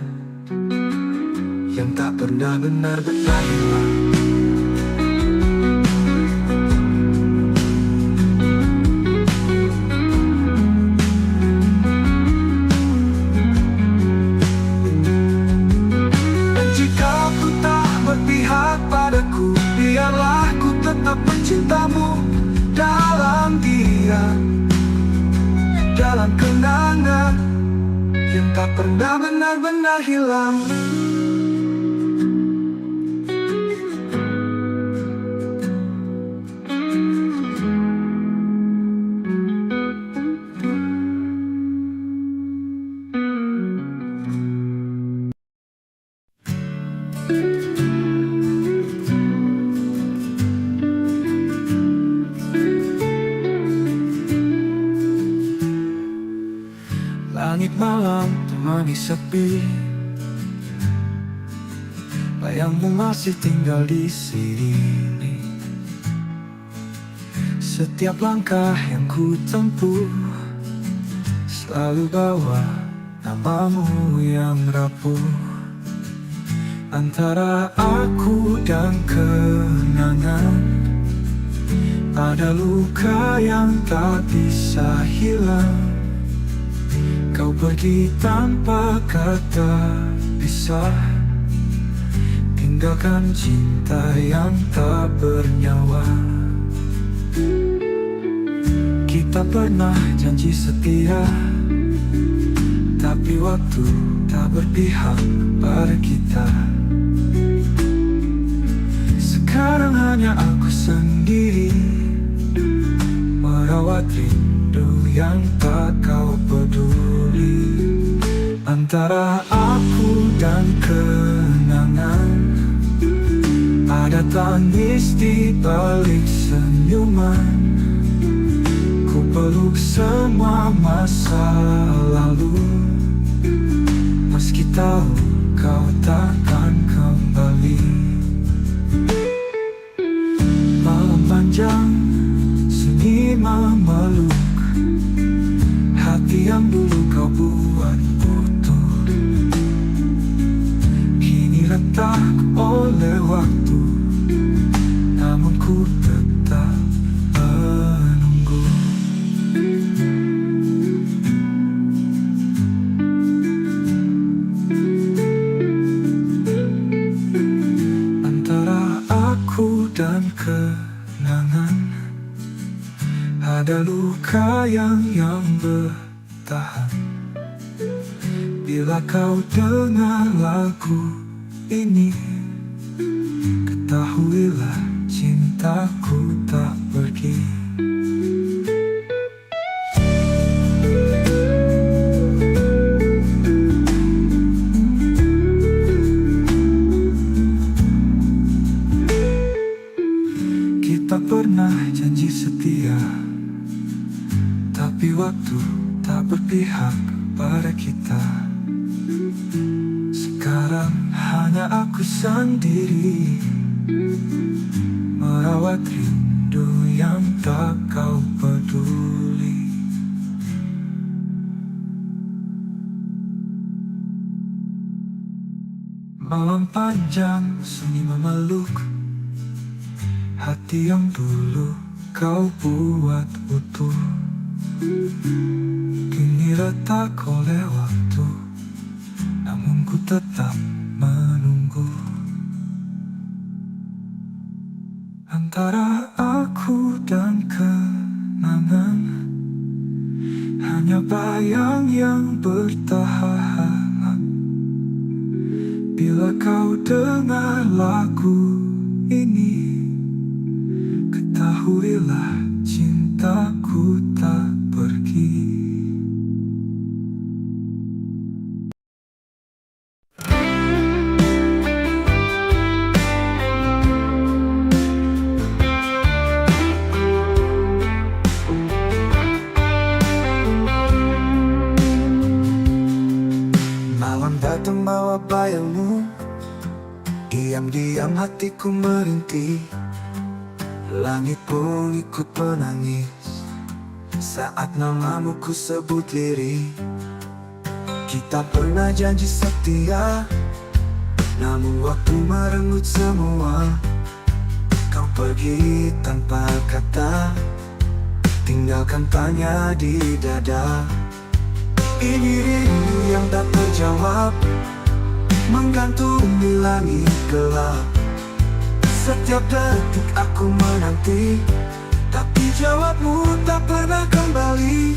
S2: yang tak pernah benar-benar hilang. Dan jika ku tak berpihak padaku, biarlah ku tetap mencintamu dalam diam, dalam kenangan yang tak pernah benar-benar hilang. Langit malam temani sepi, bayangmu masih tinggal di sini. Setiap langkah yang ku tempuh selalu bawa namamu yang rapuh. Antara aku dan kenangan ada luka yang tak bisa hilang. Kau pergi tanpa kata pisah, tinggalkan cinta yang tak bernyawa. Kita pernah janji setia, tapi waktu tak berpihak pada kita. Sekarang hanya aku sendiri merawat rindu yang tak kau peduli. Antara aku dan kenangan ada tangis di balik senyuman. Ku peluk semua masa lalu, meski tahu kau takkan kembali. Malam panjang sunyi memeluk hati yang dulu kau buat utuh, kini retak oleh waktu, namun ku tetap menunggu. Antara aku dan kenangan ada luka yang bertahan. Bila kau dengar lagu ini, ketahuilah cintaku tak pergi. Kita pernah janji setia, tapi waktu tak berpihak pada kita. Sekarang hanya aku sendiri merawat rindu yang tak kau peduli. Malam panjang sunyi memeluk hati yang dulu kau buat utuh, kini retak oleh waktu, namun ku tetap menunggu. Antara aku dan kenangan hanya bayang yang bertahan. Bila kau dengar lagu ini, ketahuilah cintaku tak pergi. Diam-diam hatiku merintih, langit pun ikut menangis saat namamu ku sebut lirih. Kita pernah janji setia, namun waktu merenggut semua. Kau pergi tanpa kata, tinggalkan tanya di dada. Ini rindu yang tak terjawab, menggantung di langit gelap. Setiap detik aku menanti, tapi jawabmu tak pernah kembali.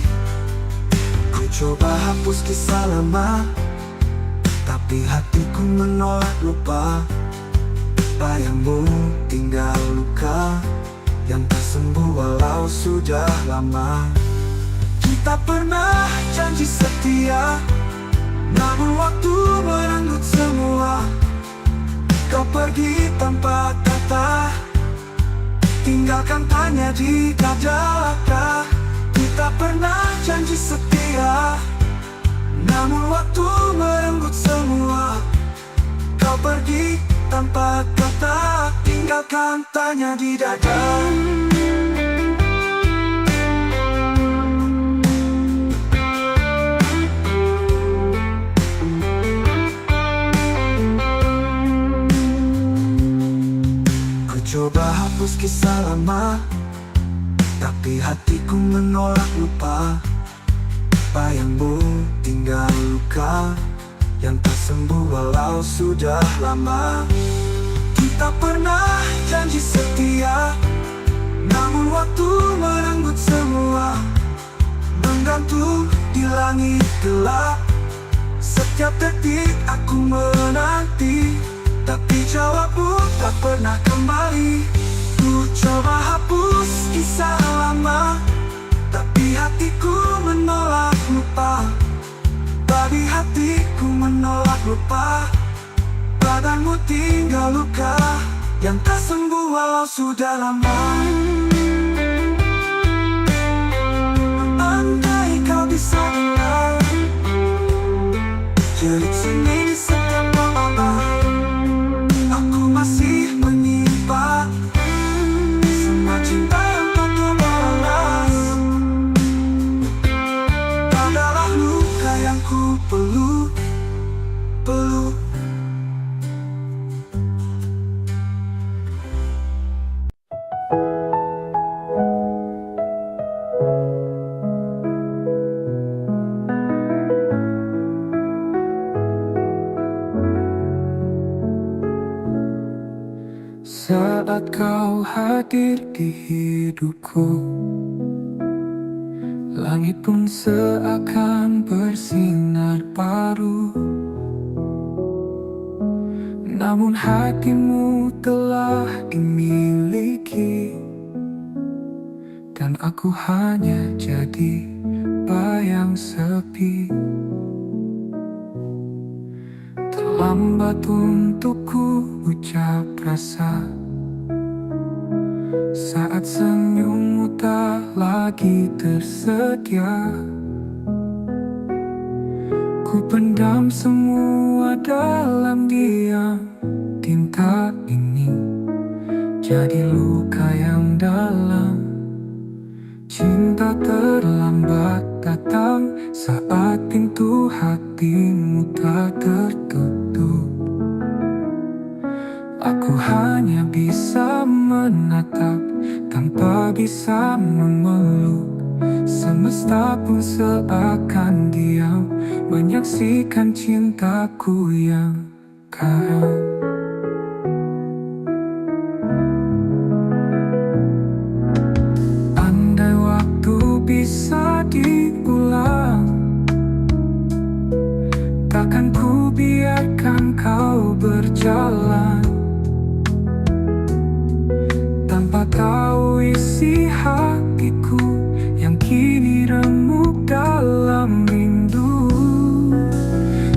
S2: Ku coba hapus kisah lama, tapi hatiku menolak lupa. Bayangmu tinggal luka yang tak sembuh walau sudah lama. Kita pernah janji setia, namun waktu merenggut semua. Kau pergi tanpa kata, tinggalkan tanya di dada. Kita pernah janji setia, namun waktu merenggut semua. Kau pergi tanpa kata, tinggalkan tanya di dada. Coba hapus kisah lama, tapi hatiku menolak lupa. Bayangmu tinggal luka yang tak sembuh walau sudah lama. Kita pernah janji setia, namun waktu merenggut semua. Menggantung di langit gelap, setiap detik aku menanti, tapi jawabmu tak pernah kembali. Ku coba hapus kisah lama, tapi hatiku menolak lupa. Babi hatiku menolak lupa. Badanmu tinggal luka yang tak sembuh walau sudah lama. Andai kau bisa dengar jerit seni di setiap malam, aku masih menyimpan semua cinta yang tak terbalas. Adalah luka yang ku peluk.
S1: Saat kau hadir di hidupku, langit pun seakan bersinar baru. Namun hatimu telah dimiliki, dan aku hanya jadi bayang sepi. Terlambat untukku ucap rasa saat senyummu tak lagi tersedia. Ku pendam semua dalam diam. Tinta ini jadi luka yang dalam. Cinta terlambat datang saat pintu hatimu tak tertutup. Aku hanya bisa menatap tanpa bisa memeluk. Semesta pun seakan diam menyaksikan cintaku yang karam. Andai waktu bisa diulang, takkan ku biarkan kau berjalan tanpa tahu isi hatiku yang kini remuk dalam rindu.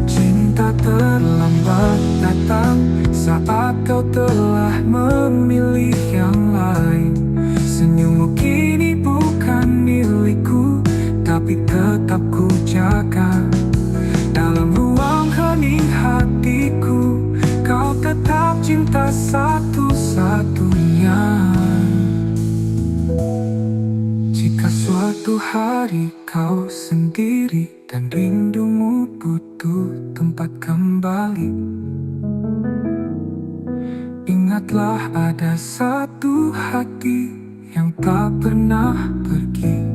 S1: Cinta terlambat datang saat kau telah memilih yang lain. Senyummu kini bukan milikku, tapi tetap ku jaga. Dalam ruang hening hatiku, kau tetap cinta satu-satunya. Jika suatu hari kau sendiri dan rindumu butuh tempat kembali, ingatlah ada satu hati yang tak pernah pergi.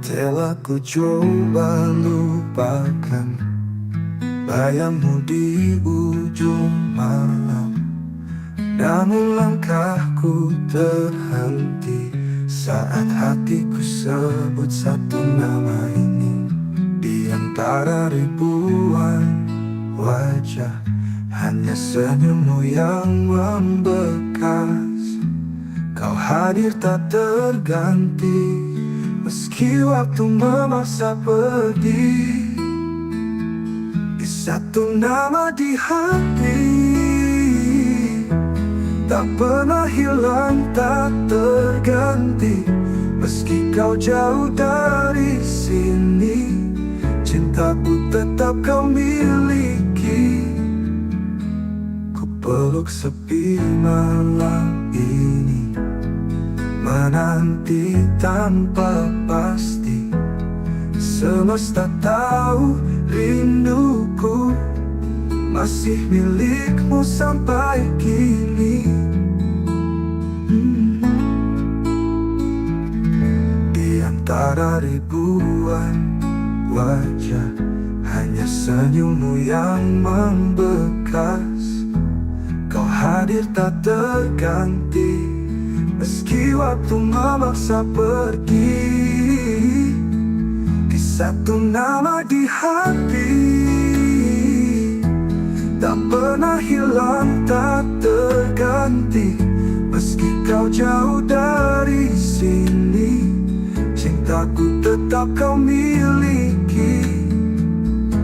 S2: Telah ku coba lupakan bayangmu di ujung malam, namun langkahku terhenti saat hatiku sebut satu nama ini. Di antara ribuan wajah, hanya senyummu yang membekas. Kau hadir tak terganti, meski waktu memaksa pergi. Di satu nama di hati, tak pernah hilang, tak terganti. Meski kau jauh dari sini, cintaku tetap kau miliki. Ku peluk sepi malam ini, menanti tanpa pasti. Semesta tahu rinduku masih milikmu sampai kini. Di antara ribuan wajah, hanya senyummu yang membekas. Kau hadir tak terganti, meski waktu memaksa pergi. Di satu nama di hati, tak pernah hilang, tak terganti. Meski kau jauh dari sini, cintaku tetap kau miliki.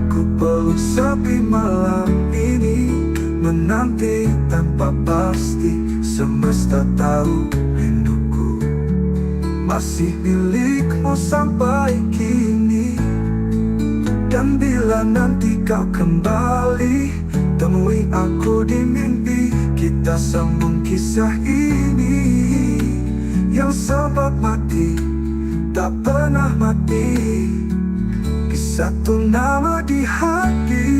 S2: Ku peluk sepi malam ini, menanti tanpa pasti. Semesta tahu rinduku masih milikmu sampai kini. Dan bila nanti kau kembali, temui aku di mimpi. Kita sambung kisah ini yang sempat mati, tak pernah mati. Di satu nama di hati,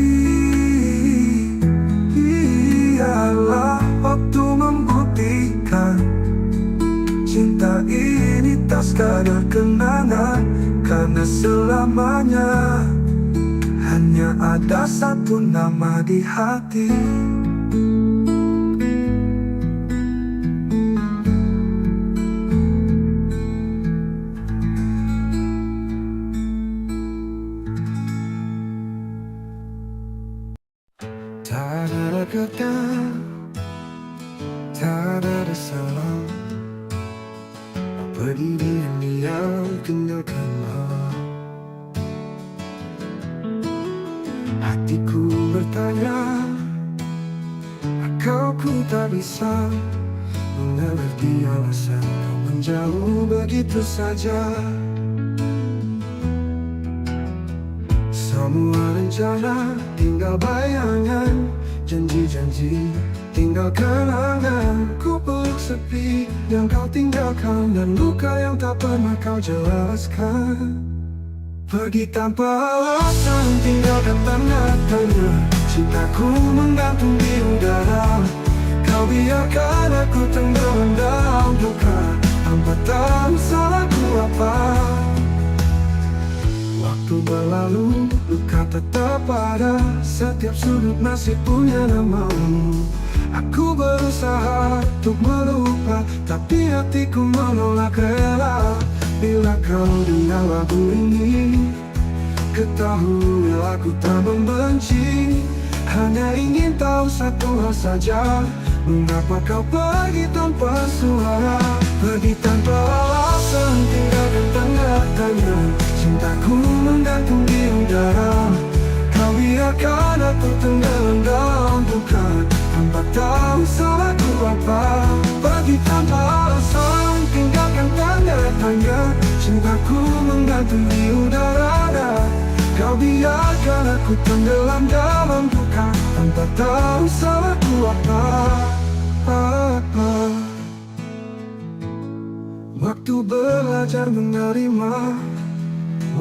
S2: ialah waktu membuktikan cinta ini tak sekadar kenangan. Karena selamanya hanya ada satu nama di hati. Tak ada kata, tak ada salah, pergi diam-diam tinggalkanlah. Hatiku bertanya, kau ku tak bisa mengerti alasan kau menjauh begitu saja. Semua rencana tinggal bayangan, janji-janji tinggal kenangan. Ku peluk sepi yang kau tinggalkan, dan luka yang tak pernah kau jelaskan. Pergi tanpa alasan, tinggalkan tanda tanya. Cintaku menggantung di udara, kau biarkan aku tenggelam dalam duka tanpa tahu salahku apa. Waktu berlalu, luka tetap ada, setiap sudut masih punya namamu. Aku berusaha untuk melupa, tapi hatiku menolak rela. Bila kau dengar lagu ini, ketahui aku tak membenci. Hanya ingin tahu satu hal saja, mengapa kau pergi tanpa suara. Pergi tanpa alasan, tinggalkan tanda tanya. Cintaku menggantung di udara, kau biar biarkan aku tenggelam dalam duka tanpa tahu salahku apa. Pergi tanpa alasan, tinggalkan tanda tanya. Cintaku menggantung di udara. Kau biarkan aku tenggelam dalam duka tanpa tahu salahku apa. Waktu belajar menerima,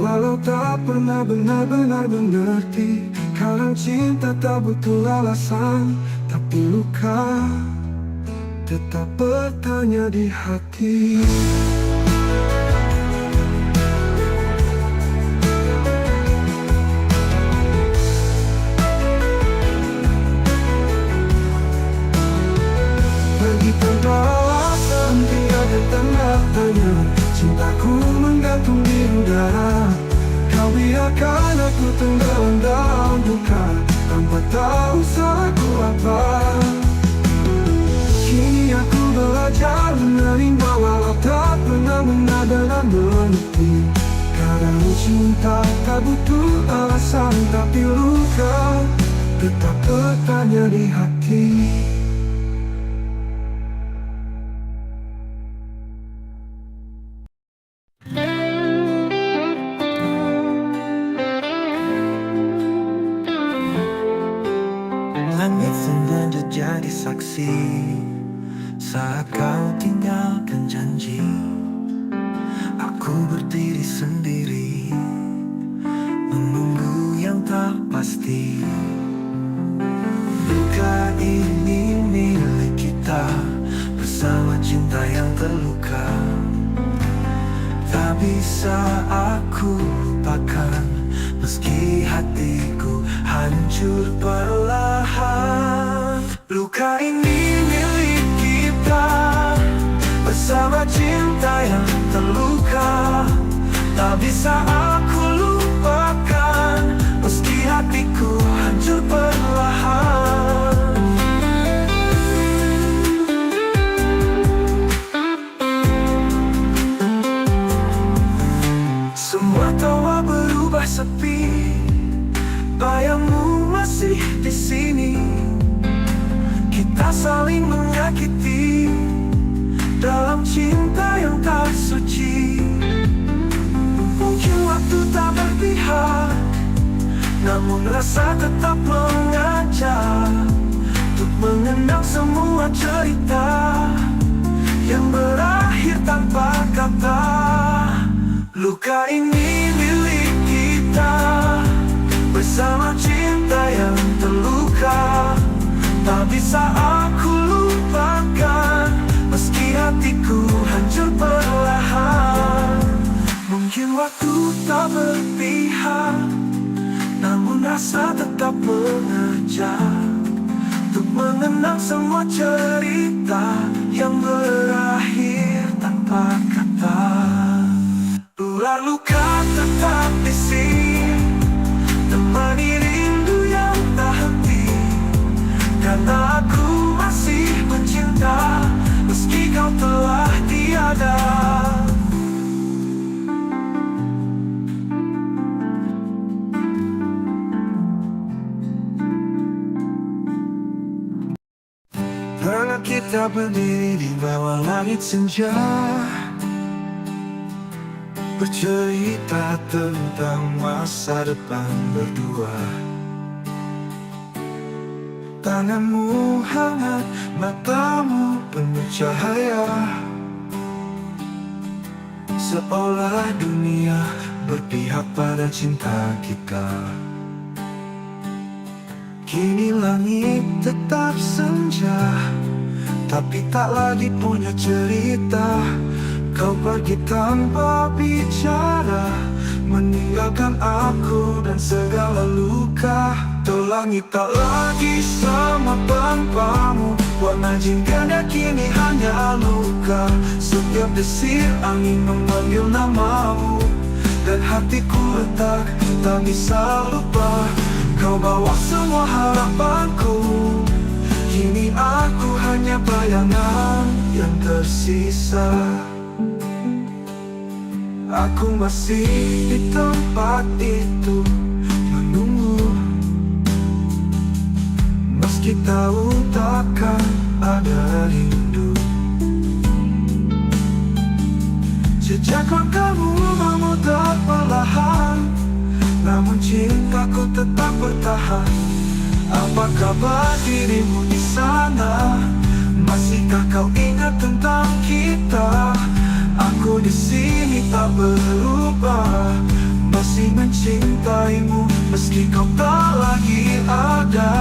S2: walau tak pernah benar-benar mengerti. Kadang cinta tak butuh alasan, tapi luka tetap bertanya di hati. Pergi tanpa alasan, tiada tanda tanya. Cintaku menggantung di udara. Kau biarkan aku tenggelam dalam duka tanpa tahu salahku apa. Kini aku belajar menerima, walau tak pernah benar-benar mengerti. Kadang cinta tak butuh alasan, tapi luka tetap bertanya di hati.
S1: Langit sengaja jadi saksi saat kau tinggalkan janji. Aku berdiri sendiri menunggu yang tak pasti. Luka ini milik kita bersama cinta yang terluka. Tak bisa aku lupakan meski hatiku hancur perlahan. Luka ini milik kita bersama cinta yang terluka. Tak bisa aku lupakan meski hatiku hancur perlahan. Semua tawa berubah sepi, bayangmu masih di sini. Kita saling menyakiti dalam cinta yang tak suci. Mungkin waktu tak berpihak, namun rasa tetap mengajak untuk mengenang semua cerita yang berakhir tanpa kata. Luka ini milik kita bersama cinta yang terluka. Tak bisa aku lupakan meski hatiku hancur perlahan. Mungkin waktu tak berpihak, namun rasa tetap mengajak untuk mengenang semua cerita yang berakhir tanpa kata. Ular luka tetap bisi, temani rindu yang tak henti. Karena aku masih mencinta meski kau telah tiada. Pernah kita berdiri di bawah langit senja, bercerita tentang masa depan berdua. Tanganmu hangat, matamu penuh cahaya, seolah dunia berpihak pada cinta kita. Kini langit tetap senja, tapi tak lagi punya cerita. Kau pergi tanpa bicara, meninggalkan aku dan segala luka. Tuh langit tak lagi sama tanpamu, warna jingkanya kini hanya luka. Setiap desir angin memanggil namamu, dan hatiku retak, tak bisa lupa. Kau bawa semua harapanku, kini aku hanya bayangan yang tersisa. Aku masih di tempat itu, menunggu
S2: meski tahu takkan ada rindu. Jejak langkahmu memudar perlahan, namun cintaku tetap bertahan. Apa kabar dirimu di sana? Masihkah kau ingat tentang kita? Aku di sini tak berubah, masih mencintaimu meski kau tak lagi ada.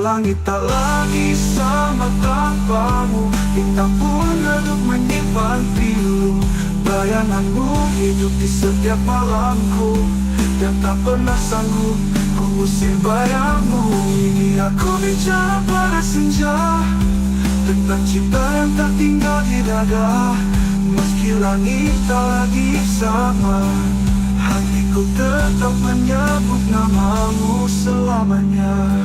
S2: Langit tak lagi sama tanpamu, bintang pun redup menyimpan pilu. Bayanganmu hidup di setiap malamku, dan tak pernah sanggup ku usir bayangmu. Ini aku bicara pada senja, tentang cinta yang tak tinggal di dada. Meski langit tak lagi sama, hatiku tetap menyebut namamu selamanya.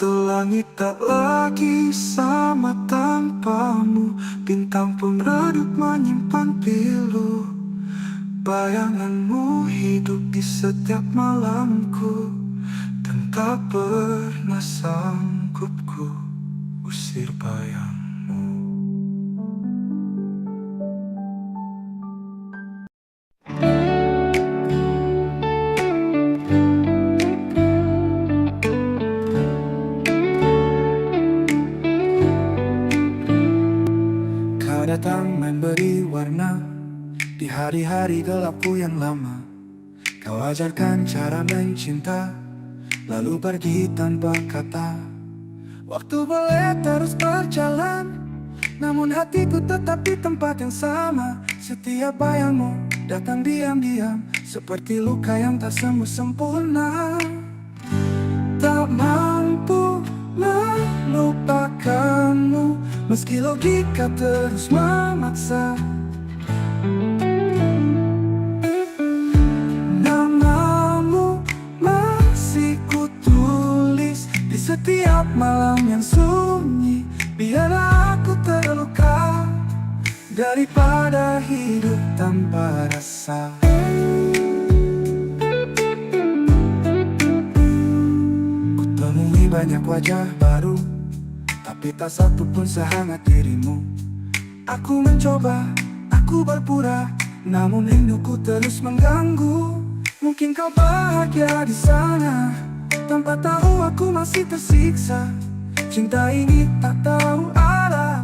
S2: Langit tak lagi sama tanpamu, bintang pun redup menyimpan pilu. Bayanganmu hidup di setiap malamku, dan tak pernah sanggup ku usir bayangmu. Datang memberi warna di hari-hari gelapku yang lama. Kau ajarkan cara mencinta, lalu pergi tanpa kata. Waktu boleh terus berjalan, namun hatiku tetap di tempat yang sama. Setiap bayangmu datang diam-diam, seperti luka yang tak sembuh sempurna. Tak mampu melupakanmu, meski logika terus memaksa. Namamu masih kutulis di setiap malam yang sunyi. Biarlah aku terluka daripada hidup tanpa rasa. Kutemui banyak wajah baru, tapi tak satu pun sehangat dirimu. Aku mencoba, aku berpura, namun rinduku terus mengganggu. Mungkin kau bahagia di sana, tanpa tahu aku masih tersiksa. Cinta ini tak tahu arah,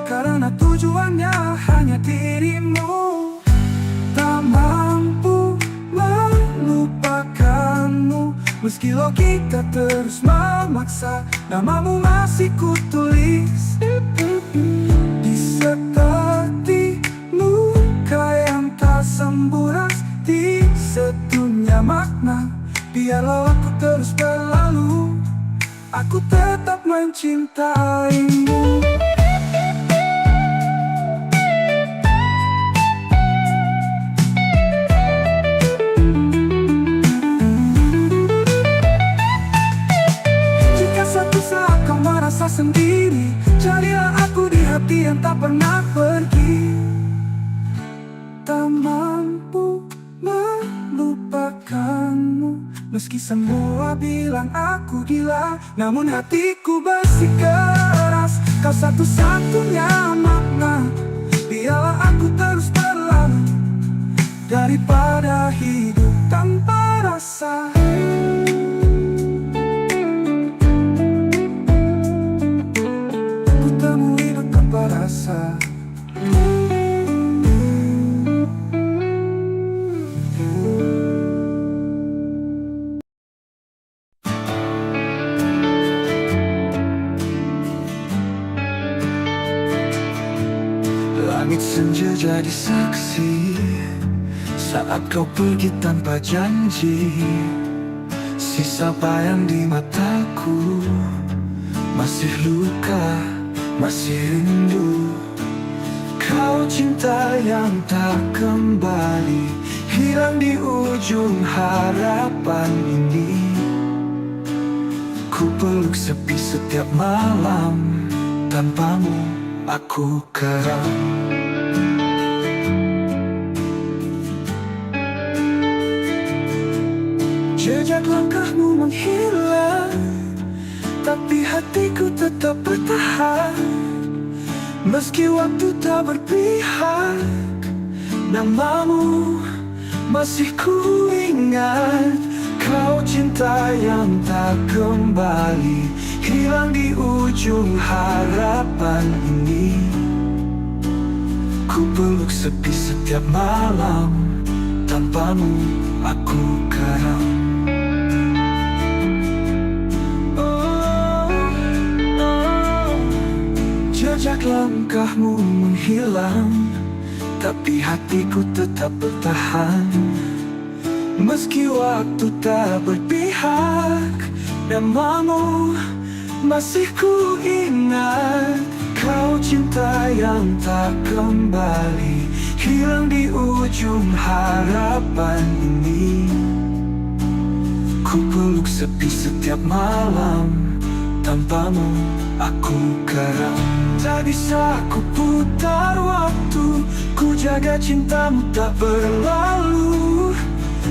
S2: karena tujuannya hanya dirimu. Tak mampu melupakanmu, meski logika terus memaksa. Namamu masih kutulis di seperti luka yang tak sembuh, di sedunia makna. Biarlah aku terus berlalu, aku tetap mencintaimu. Sendiri, jadilah aku di hati yang tak pernah pergi. Tak mampu melupakanmu, meski semua bilang aku gila, namun hatiku bersikeras. Kau satu-satunya makna, biarlah aku terus berlalu daripada hidup tanpa rasa. Rasa. Langit senja jadi saksi saat kau pergi tanpa janji. Sisa bayang di mataku, masih luka, masih rindu. Kau cinta yang tak kembali, hilang di ujung harapan ini.
S1: Ku peluk sepi setiap malam, tanpamu aku karam. Jejak langkahmu menghilang, tapi hatiku tetap bertahan. Meski waktu tak berpihak, namamu masih ku ingat. Kau cinta yang tak kembali, hilang di ujung harapan ini. Ku peluk sepi setiap malam, tanpamu aku karam. Jejak langkahmu menghilang, tapi hatiku tetap bertahan. Meski waktu tak berpihak, namamu masih ku ingat. Kau cinta yang tak kembali, hilang di ujung harapan ini. Ku peluk sepi setiap malam, tanpamu aku karam. Tak bisa ku putar waktu, ku jaga cintamu tak berlalu.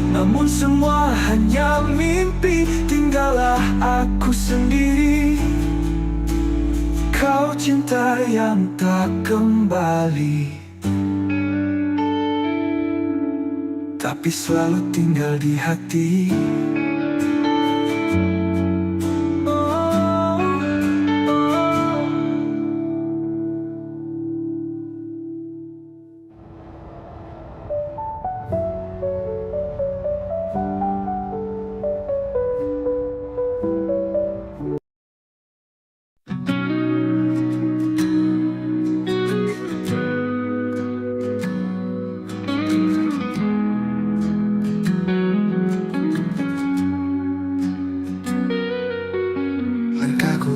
S1: Namun semua hanya mimpi, tinggallah aku sendiri. Kau cinta yang tak kembali, tapi selalu tinggal di hati.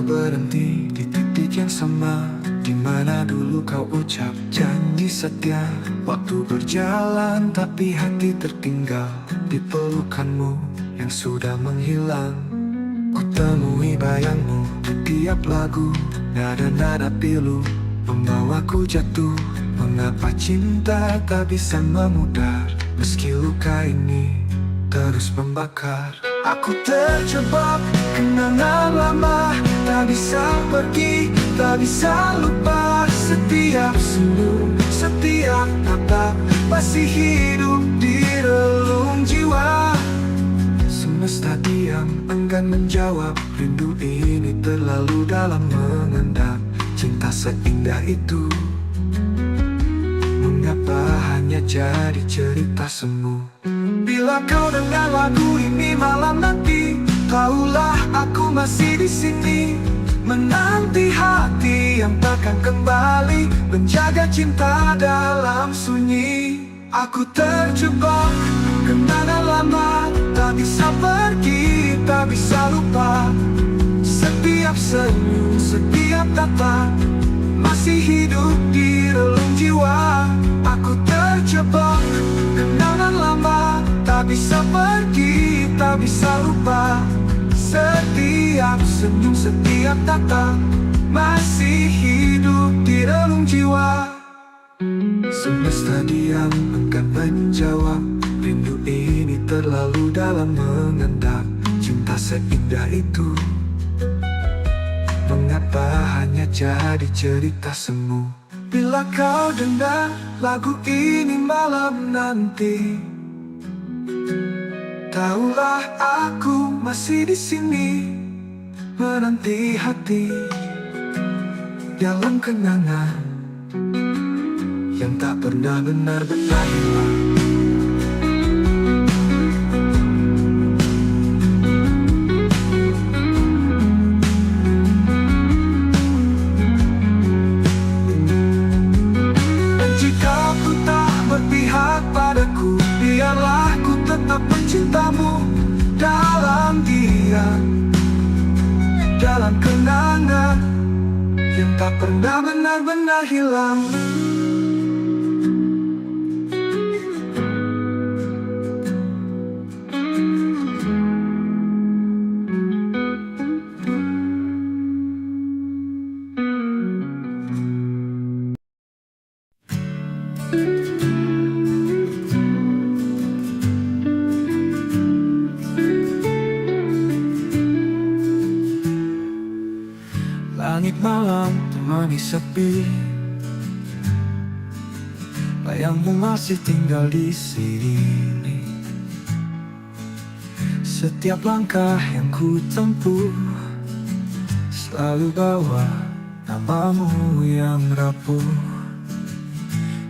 S1: Berhenti di titik yang sama, di mana dulu kau ucap janji setia. Waktu berjalan tapi hati tertinggal di pelukanmu yang sudah menghilang. Ku temui bayangmu di tiap lagu, nada-nada pilu membawaku jatuh. Mengapa cinta tak bisa memudar, meski luka ini terus membakar. Aku terjebak kenangan lama, tak bisa pergi, tak bisa lupa. Setiap senyum, setiap tatap masih hidup di relung jiwa. Semesta diam, enggan menjawab. Rindu ini terlalu dalam mengendap. Cinta seindah itu, mengapa hanya jadi cerita semu? Bila kau dengar lagu ini malam nanti, tahulah aku masih di sini, menanti hati yang takkan kembali, menjaga cinta dalam sunyi. Aku terjebak kenangan lama, tak bisa pergi, tak bisa lupa. Setiap senyum, setiap tatap masih hidup di relung jiwa. Aku terjebak kenangan lama, tak bisa pergi, tak bisa lupa. Setiap senyum, setiap tatap masih hidup di relung jiwa. Semesta diam, enggan menjawab. Rindu ini terlalu dalam mengendap. Cinta seindah itu, mengapa hanya jadi cerita semu? Bila kau dengar lagu ini malam nanti, tahulah aku masih di sini, menanti hati dalam kenangan yang tak pernah benar-benar hilang. Padaku, biarlah ku tetap mencintamu dalam diam, dalam kenangan yang tak pernah benar-benar hilang. menemani sepi. Bayangmu masih tinggal di sini. Setiap langkah yang ku tempuh selalu bawa namamu yang rapuh.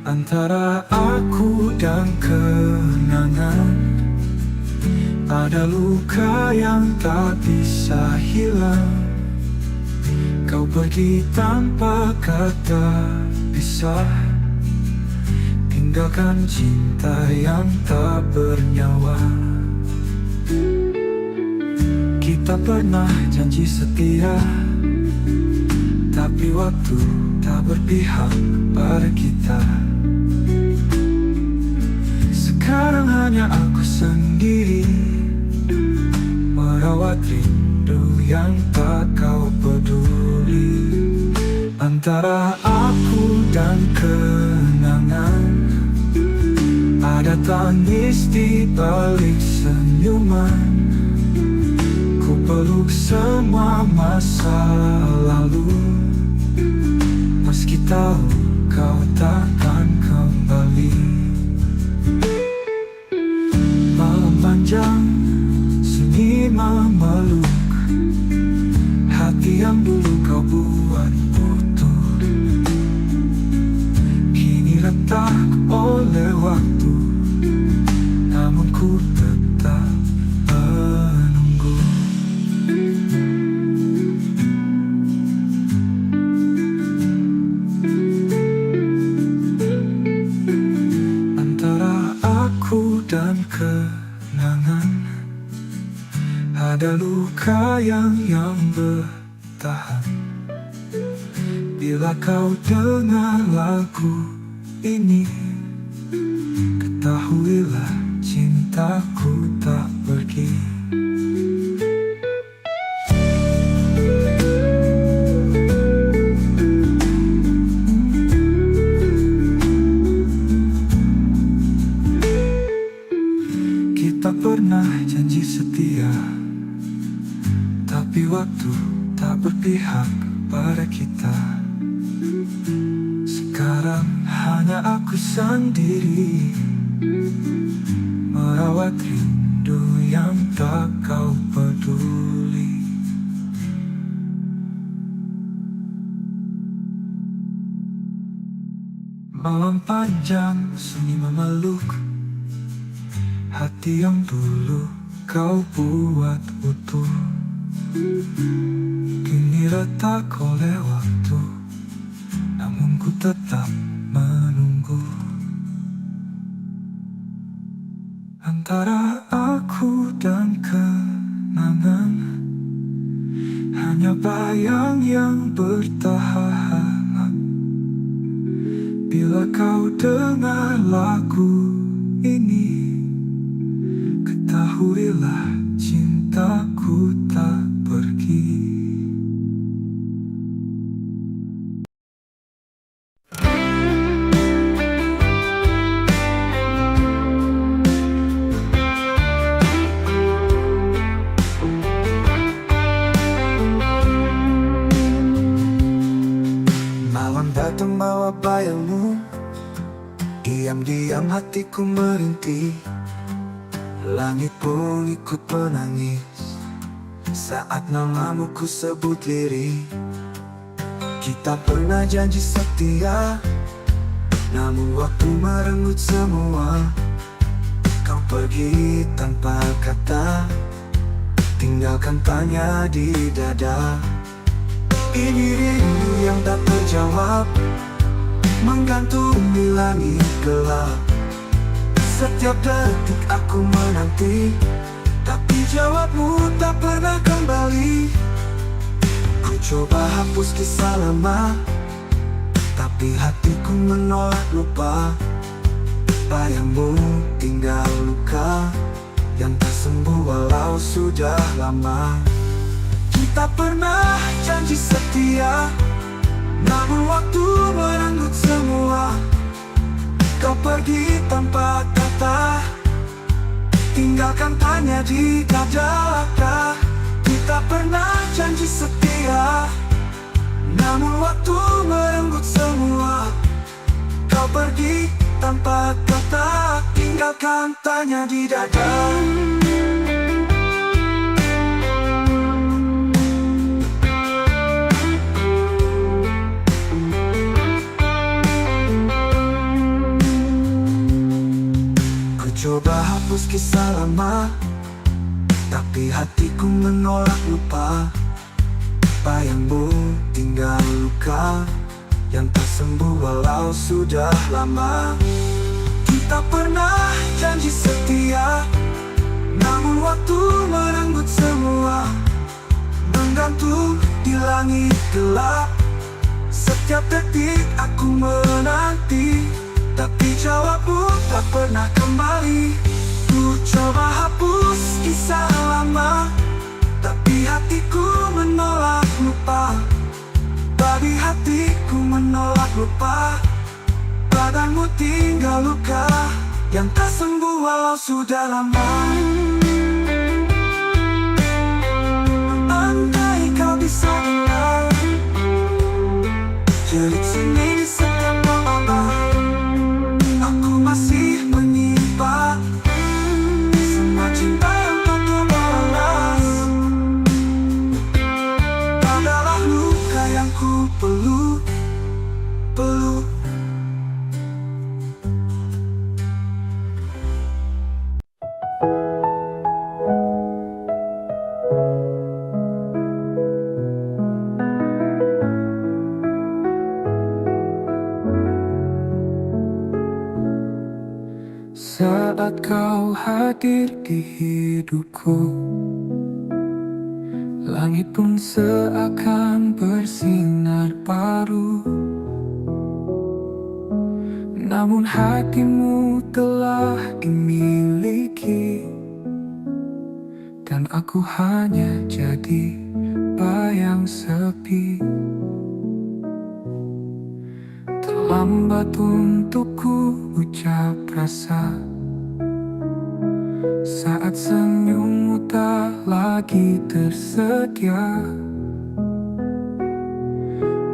S1: Antara aku dan kenangan ada luka yang tak bisa hilang. Kau pergi tanpa kata pisah, tinggalkan cinta yang tak bernyawa. Kita pernah janji setia, tapi waktu tak berpihak pada kita. Sekarang hanya aku sendiri merawat rindu yang tak kau peduli. Antara aku dan kenangan ada tangis di balik senyuman. Ku peluk semua masa lalu, meski tahu kau takkan kembali. Malam panjang, sunyi memeluk hati yang dulu kau buat utuh. Kini retak oleh waktu, namun ku tetap menunggu. Antara aku dan kenangan ada luka yang bertahan. Bila kau dengar lagu ini, ketahuilah cintaku tak pergi. Kita pernah janji setia, tapi waktu tak berpihak pada kita. Sekarang hanya aku sendiri merawat rindu yang tak kau peduli. Malam panjang, sunyi memeluk hati yang dulu kau buat utuh. Kini retak oleh waktu, namun ku tetap menunggu. Antara aku dan kenangan hanya bayang yang bertahan. Bila kau dengar lagu ini, ketahuilah cintaku tak pergi. Malam datang bawa bayangmu, diam-diam hatiku merintih. Langit pun ikut menangis saat namamu ku sebut lirih. Kita pernah janji setia, namun waktu merenggut semua. Kau pergi tanpa kata, tinggalkan tanya di dada. Ini rindu yang tak terjawab, menggantung di langit gelap. Setiap detik aku menanti, tapi jawabmu tak pernah kembali. Ku coba hapus kisah lama, tapi hatiku menolak lupa. Bayangmu tinggal luka yang tak sembuh walau sudah lama. Kita pernah janji setia, namun waktu merenggut semua. Kau pergi tanpa kata, tinggalkan tanya di dada. Kita pernah janji setia, Namun waktu merenggut semua. Kau pergi tanpa kata, tinggalkan tanya di dada. Ku coba hapus kisah lama, tapi hatiku menolak lupa. Bayangmu tinggal luka yang tak sembuh walau sudah lama. Kita pernah janji setia, namun waktu merenggut semua. Menggantung di langit gelap, setiap detik aku menanti, tapi jawabmu tak pernah kembali. Ku coba hapus kisah lama, tapi hatiku menolak lupa. Babi hatiku menolak lupa. Badanmu tinggal luka yang tak sembuh walau sudah lama. Andai kau bisa dengar jerit sini di setiap malam, aku masih menyimpan semua cinta yang tak terbalas. Adalah luka yang ku peluk.
S2: Saat kau hadir di hidupku, langit pun seakan bersinar baru. Namun hatimu telah dimiliki, dan aku hanya jadi bayang sepi. Terlambat untuk ku ucap rasa saat senyummu tak lagi tersedia.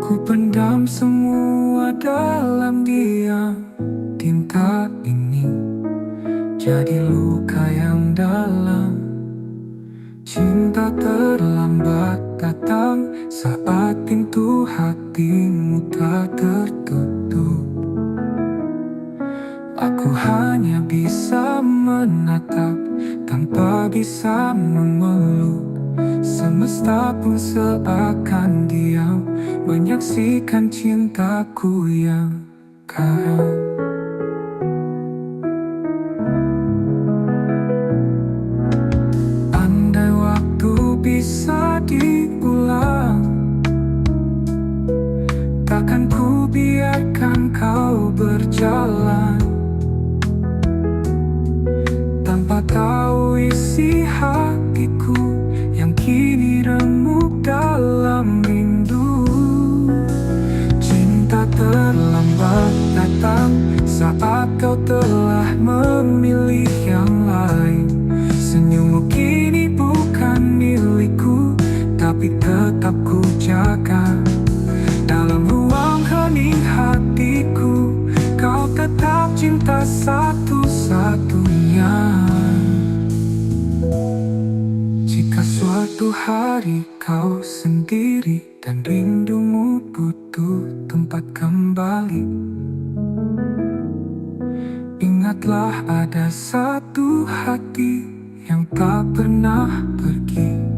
S2: Ku pendam semua dalam diam. Tinta ini jadi luka yang dalam. Cinta terlambat datang saat pintu hatimu tak tertutup. Aku hanya bisa menatap tanpa bisa memeluk. Semesta pun seakan diam menyaksikan cintaku yang karam. Andai waktu bisa diulang, takkan ku biarkan kau berjalan tanpa tahu isi hatiku yang kini remuk dalam rindu. Cinta terlambat datang saat kau telah memilih yang lain. Senyummu kini bukan milikku, tapi tetap ku jaga. Dalam ruang hening hatiku, kau tetap cinta satu-satunya. Jika suatu hari kau sendiri dan rindumu butuh tempat kembali, ingatlah ada satu hati yang tak pernah pergi.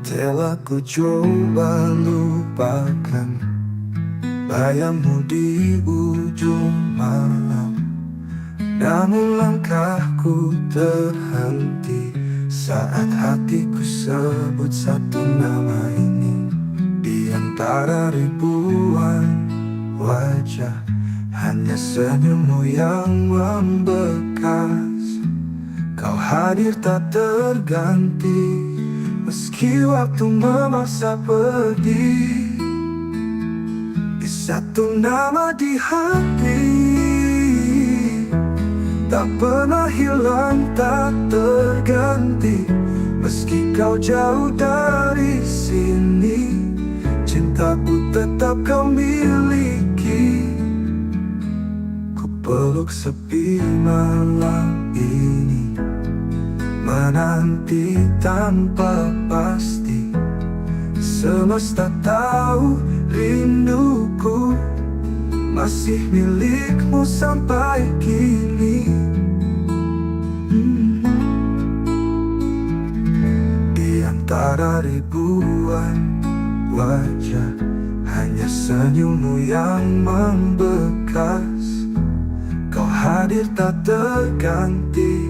S1: Telah ku coba lupakan bayangmu di ujung malam, namun langkahku terhenti saat hatiku sebut satu nama ini. Di antara ribuan wajah, hanya senyummu yang membekas. Kau hadir tak terganti, Meski waktu memaksa pergi, di satu nama di hati, tak pernah hilang, tak terganti. Meski kau jauh dari sini, cintaku tetap kau miliki. Ku peluk sepi malam ini, menanti tanpa pasti. Semesta tahu rinduku masih milikmu sampai kini. Di antara ribuan wajah, hanya senyummu yang membekas. Kau hadir tak terganti,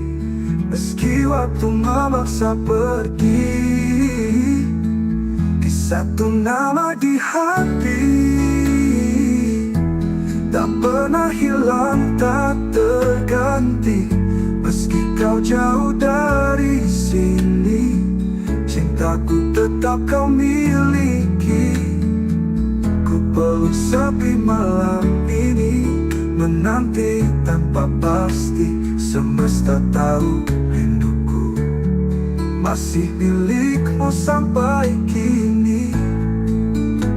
S1: meski waktu memaksa pergi. Di satu nama di hati, tak pernah hilang, tak terganti. Meski kau jauh dari sini, cintaku tetap kau miliki. Ku peluk sepi malam ini, menanti tanpa pasti. Semesta tahu rinduku masih milikmu sampai kini.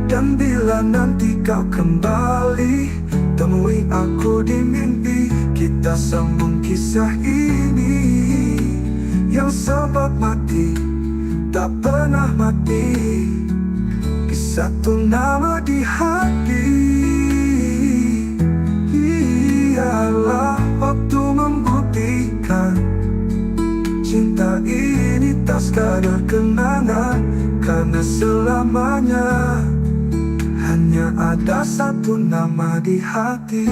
S1: Dan bila nanti kau kembali, temui aku di mimpi. Kita sambung kisah ini yang sempat mati, tak pernah mati. Di satu nama di hati, ialah waktu membuktikan cinta ini tak sekadar kenangan. Karena selamanya hanya ada satu nama di hati.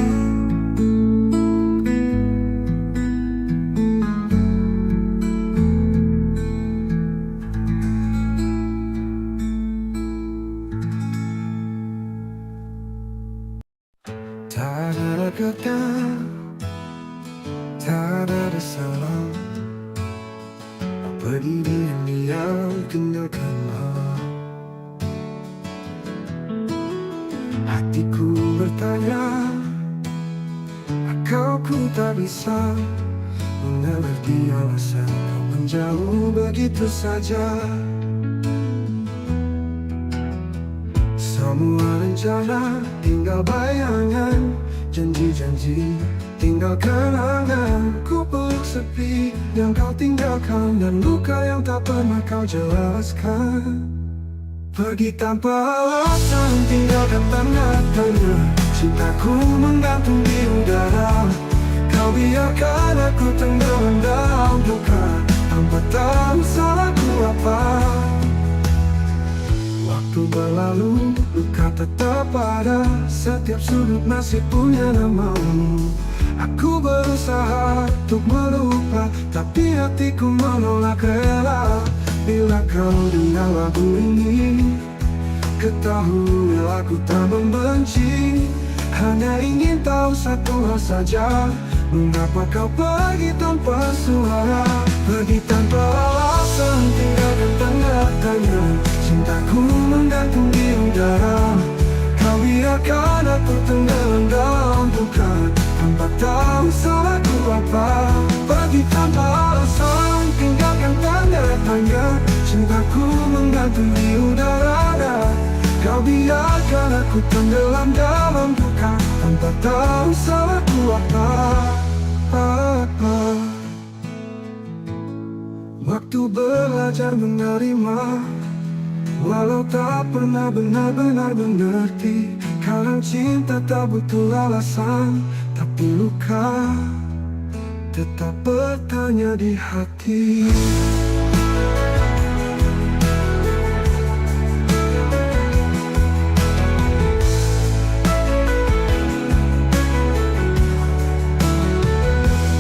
S1: Tak ada kata, tak ada salah. Pergi diam-diam, tinggalkanlah. Hatiku bertanya, kau ku tak bisa mengerti alasan kau menjauh begitu saja. Semua rencana tinggal bayangan, janji-janji tinggal kenangan. Ku peluk sepi yang kau tinggalkan, dan luka yang tak pernah kau jelaskan. Pergi tanpa alasan, tinggalkan tanda tanya. Cintaku menggantung di udara. Kau biarkan aku tenggelam dalam duka, tanpa tahu salahku apa. Waktu berlalu, luka tetap ada. Setiap sudut masih punya namamu. Aku berusaha untuk melupa, tapi hatiku menolak rela. Bila kau dengar lagu ini, ketahui aku tak membenci. Hanya ingin tahu satu hal saja, mengapa kau pergi tanpa suara. Pergi tanpa alasan, tinggalkan tanda tanya. Cintaku menggantung di udara. Kau biarkan aku tenggelam dalam duka, tanpa tahu salahku apa. Pergi tanpa alasan, tinggalkan tanda tanya. Cintaku menggantung di udara. Kau biarkan aku tenggelam dalam duka, tanpa tahu salahku apa. Waktu belajar menerima, walau tak pernah benar-benar mengerti. Kadang cinta tak butuh alasan, tapi luka tetap bertanya di hati.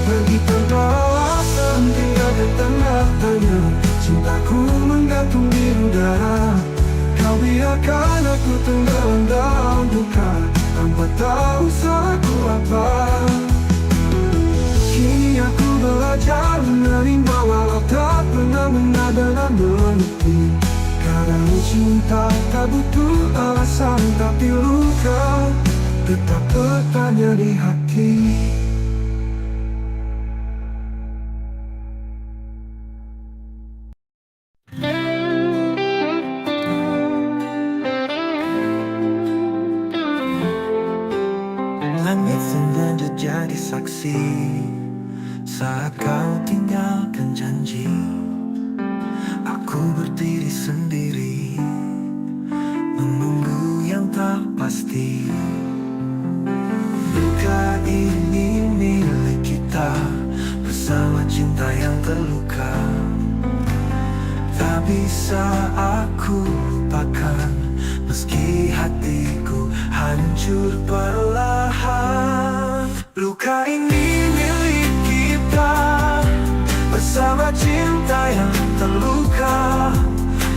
S1: Pergi tanpa alasan, tinggalkan tanda tanya. Cintaku menggantung di udara. Kau biarkan aku tenggelam dalam duka, tanpa tahu salahku apa. Kini aku belajar menerima, walau tak pernah benar-benar mengerti. cinta tak butuh alasan, tapi luka tetap bertanya di hati.
S2: Langit sengaja jadi saksi saat kau tinggalkan janji. Aku berdiri sendiri menunggu yang tak pasti. Luka ini milik kita bersama cinta yang terluka. Tak bisa aku lupakan meski hatiku hancur perlahan. Luka ini milik kita bersama cinta yang terluka.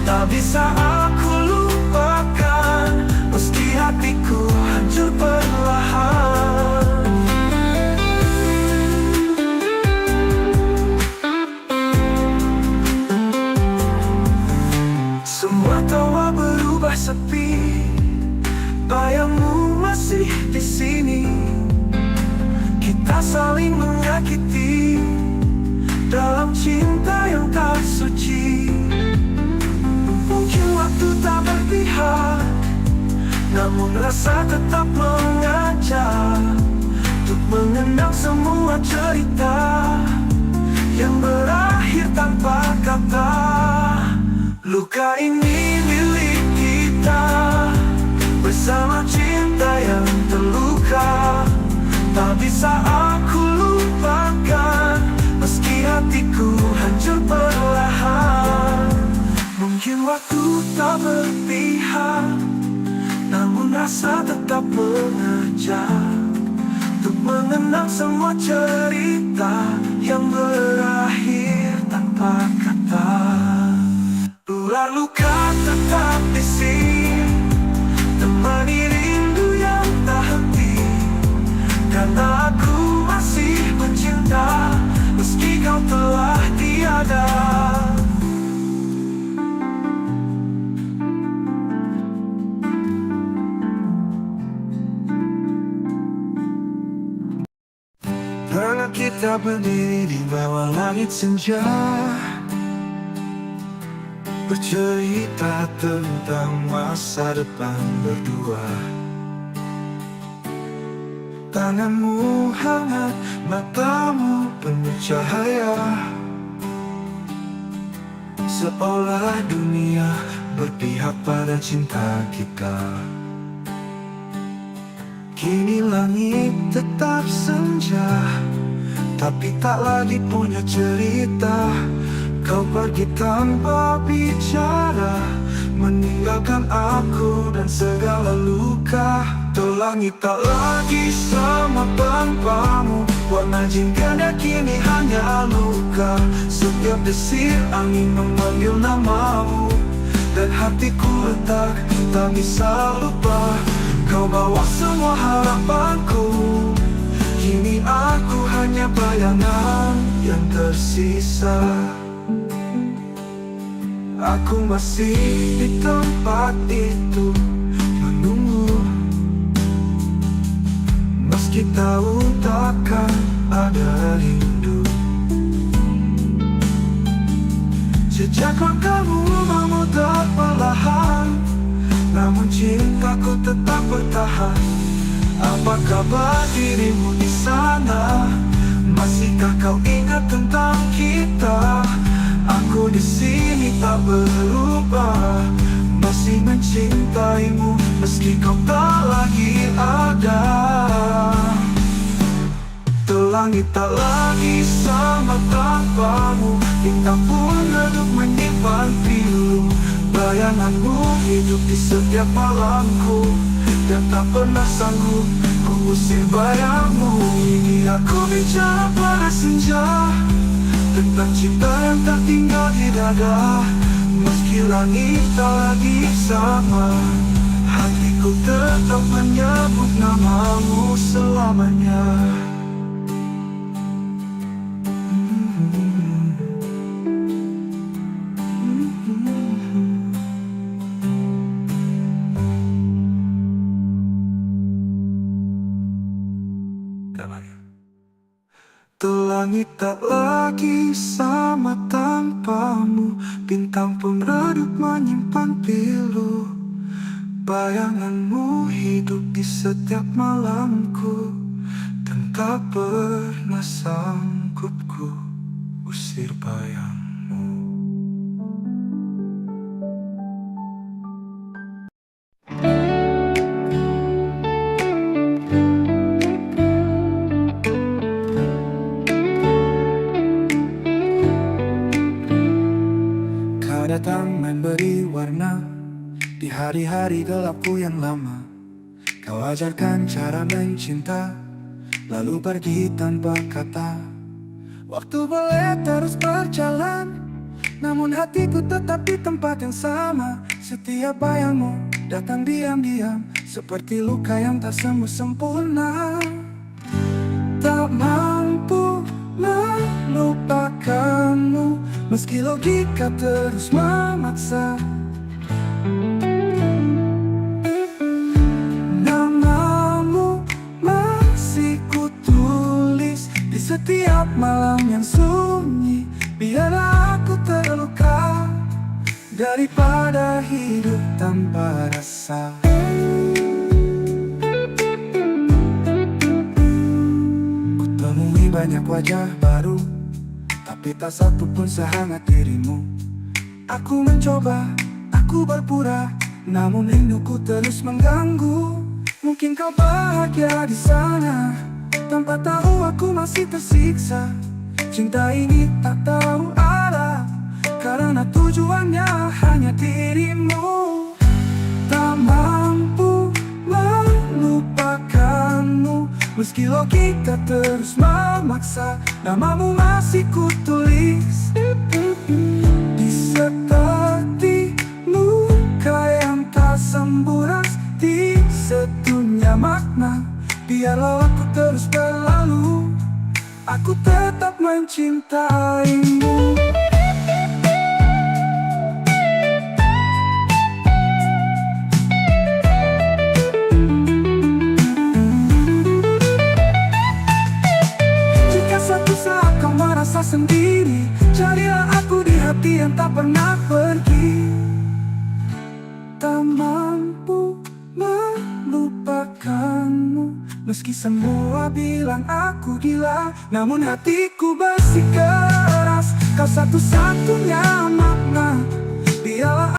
S2: Tak bisa aku lupakan meski hatiku hancur perlahan. Semua tawa berubah sepi, bayangmu masih di sini. Kita saling menyakiti dalam cinta yang tak suci. Mungkin waktu tak berpihak, namun rasa tetap mengajak untuk mengenang semua cerita yang berakhir tanpa kata. Luka ini milik kita bersama cinta yang terluka. Tak bisa aku lupakan meski hatiku hancur perlahan. Mungkin waktu tak berpihak, namun rasa tetap mengajak untuk mengenang semua cerita yang berakhir tanpa kata. Ular luka tetap di sini, temani rindu yang tak henti. Karena aku masih mencinta meski kau telah tiada. Pernah kita berdiri di bawah langit senja, bercerita tentang masa depan berdua. Tanganmu hangat, matamu penuh cahaya, seolah dunia berpihak pada cinta kita. Kini langit tetap senja, tapi tak lagi punya cerita. Kau pergi tanpa bicara, meninggalkan aku dan segala luka. Tuh langit tak lagi sama tanpamu, warna jingga kini hanya luka. Setiap desir angin memanggil namamu, dan hatiku retak, tak bisa lupa. Kau bawa semua harapanku, kini aku hanya bayangan yang tersisa. Aku masih di tempat itu menunggu, meski tahu takkan ada rindu. Jejak langkahmu memutar perlahan, namun cintaku tetap bertahan. Apa kabar dirimu di sana? Masihkah kau ingat tentang kita? Aku di sini tak berubah, masih mencintaimu meski kau tak lagi ada. Langit tak lagi sama tanpamu, bintang pun redup menyimpan pilu. Bayanganmu hidup di setiap malamku, dan tak pernah sanggup ku usir bayangmu. Ini aku bicara pada senja, tentang cinta yang tak tinggal di dada. Meski langit tak lagi sama, hatiku tetap menyebut namamu selamanya.
S1: Langit tak lagi sama tanpamu, bintang pun redup menyimpan pilu. Bayanganmu hidup di setiap malamku, dan tak pernah sanggup ku usir bayangmu. Kau datang memberi warna di hari-hari gelapku yang lama. Kau ajarkan cara mencinta, lalu pergi tanpa kata. Waktu boleh terus berjalan, namun hatiku tetap di tempat yang sama. Setiap bayangmu datang diam-diam, seperti luka yang tak sembuh sempurna. Tak mampu melupakanmu, meski logika terus memaksa. Namamu masih kutulis di setiap malam yang sunyi. Biarlah aku terluka daripada hidup tanpa rasa. Kutemui banyak wajah baru, tapi tak satu pun sehangat dirimu. Aku mencoba, aku berpura, namun rinduku terus mengganggu. Mungkin kau bahagia di sana, tanpa tahu aku masih tersiksa. Cinta ini tak tahu arah, karena tujuannya hanya dirimu. Tak mampu melupakanmu, meski logika terus memaksa. Namamu masih kutulis di seperti luka yang tak sembuh, di sedunia makna. Biarlah aku terus berlalu, aku tetap mencintaimu. Jika suatu saat kau merasa sendiri, carilah aku di hati yang tak pernah pergi. Tak mampu melupakanmu, meski semua bilang aku gila, namun hatiku bersikeras. Kau satu-satunya makna. Biarlah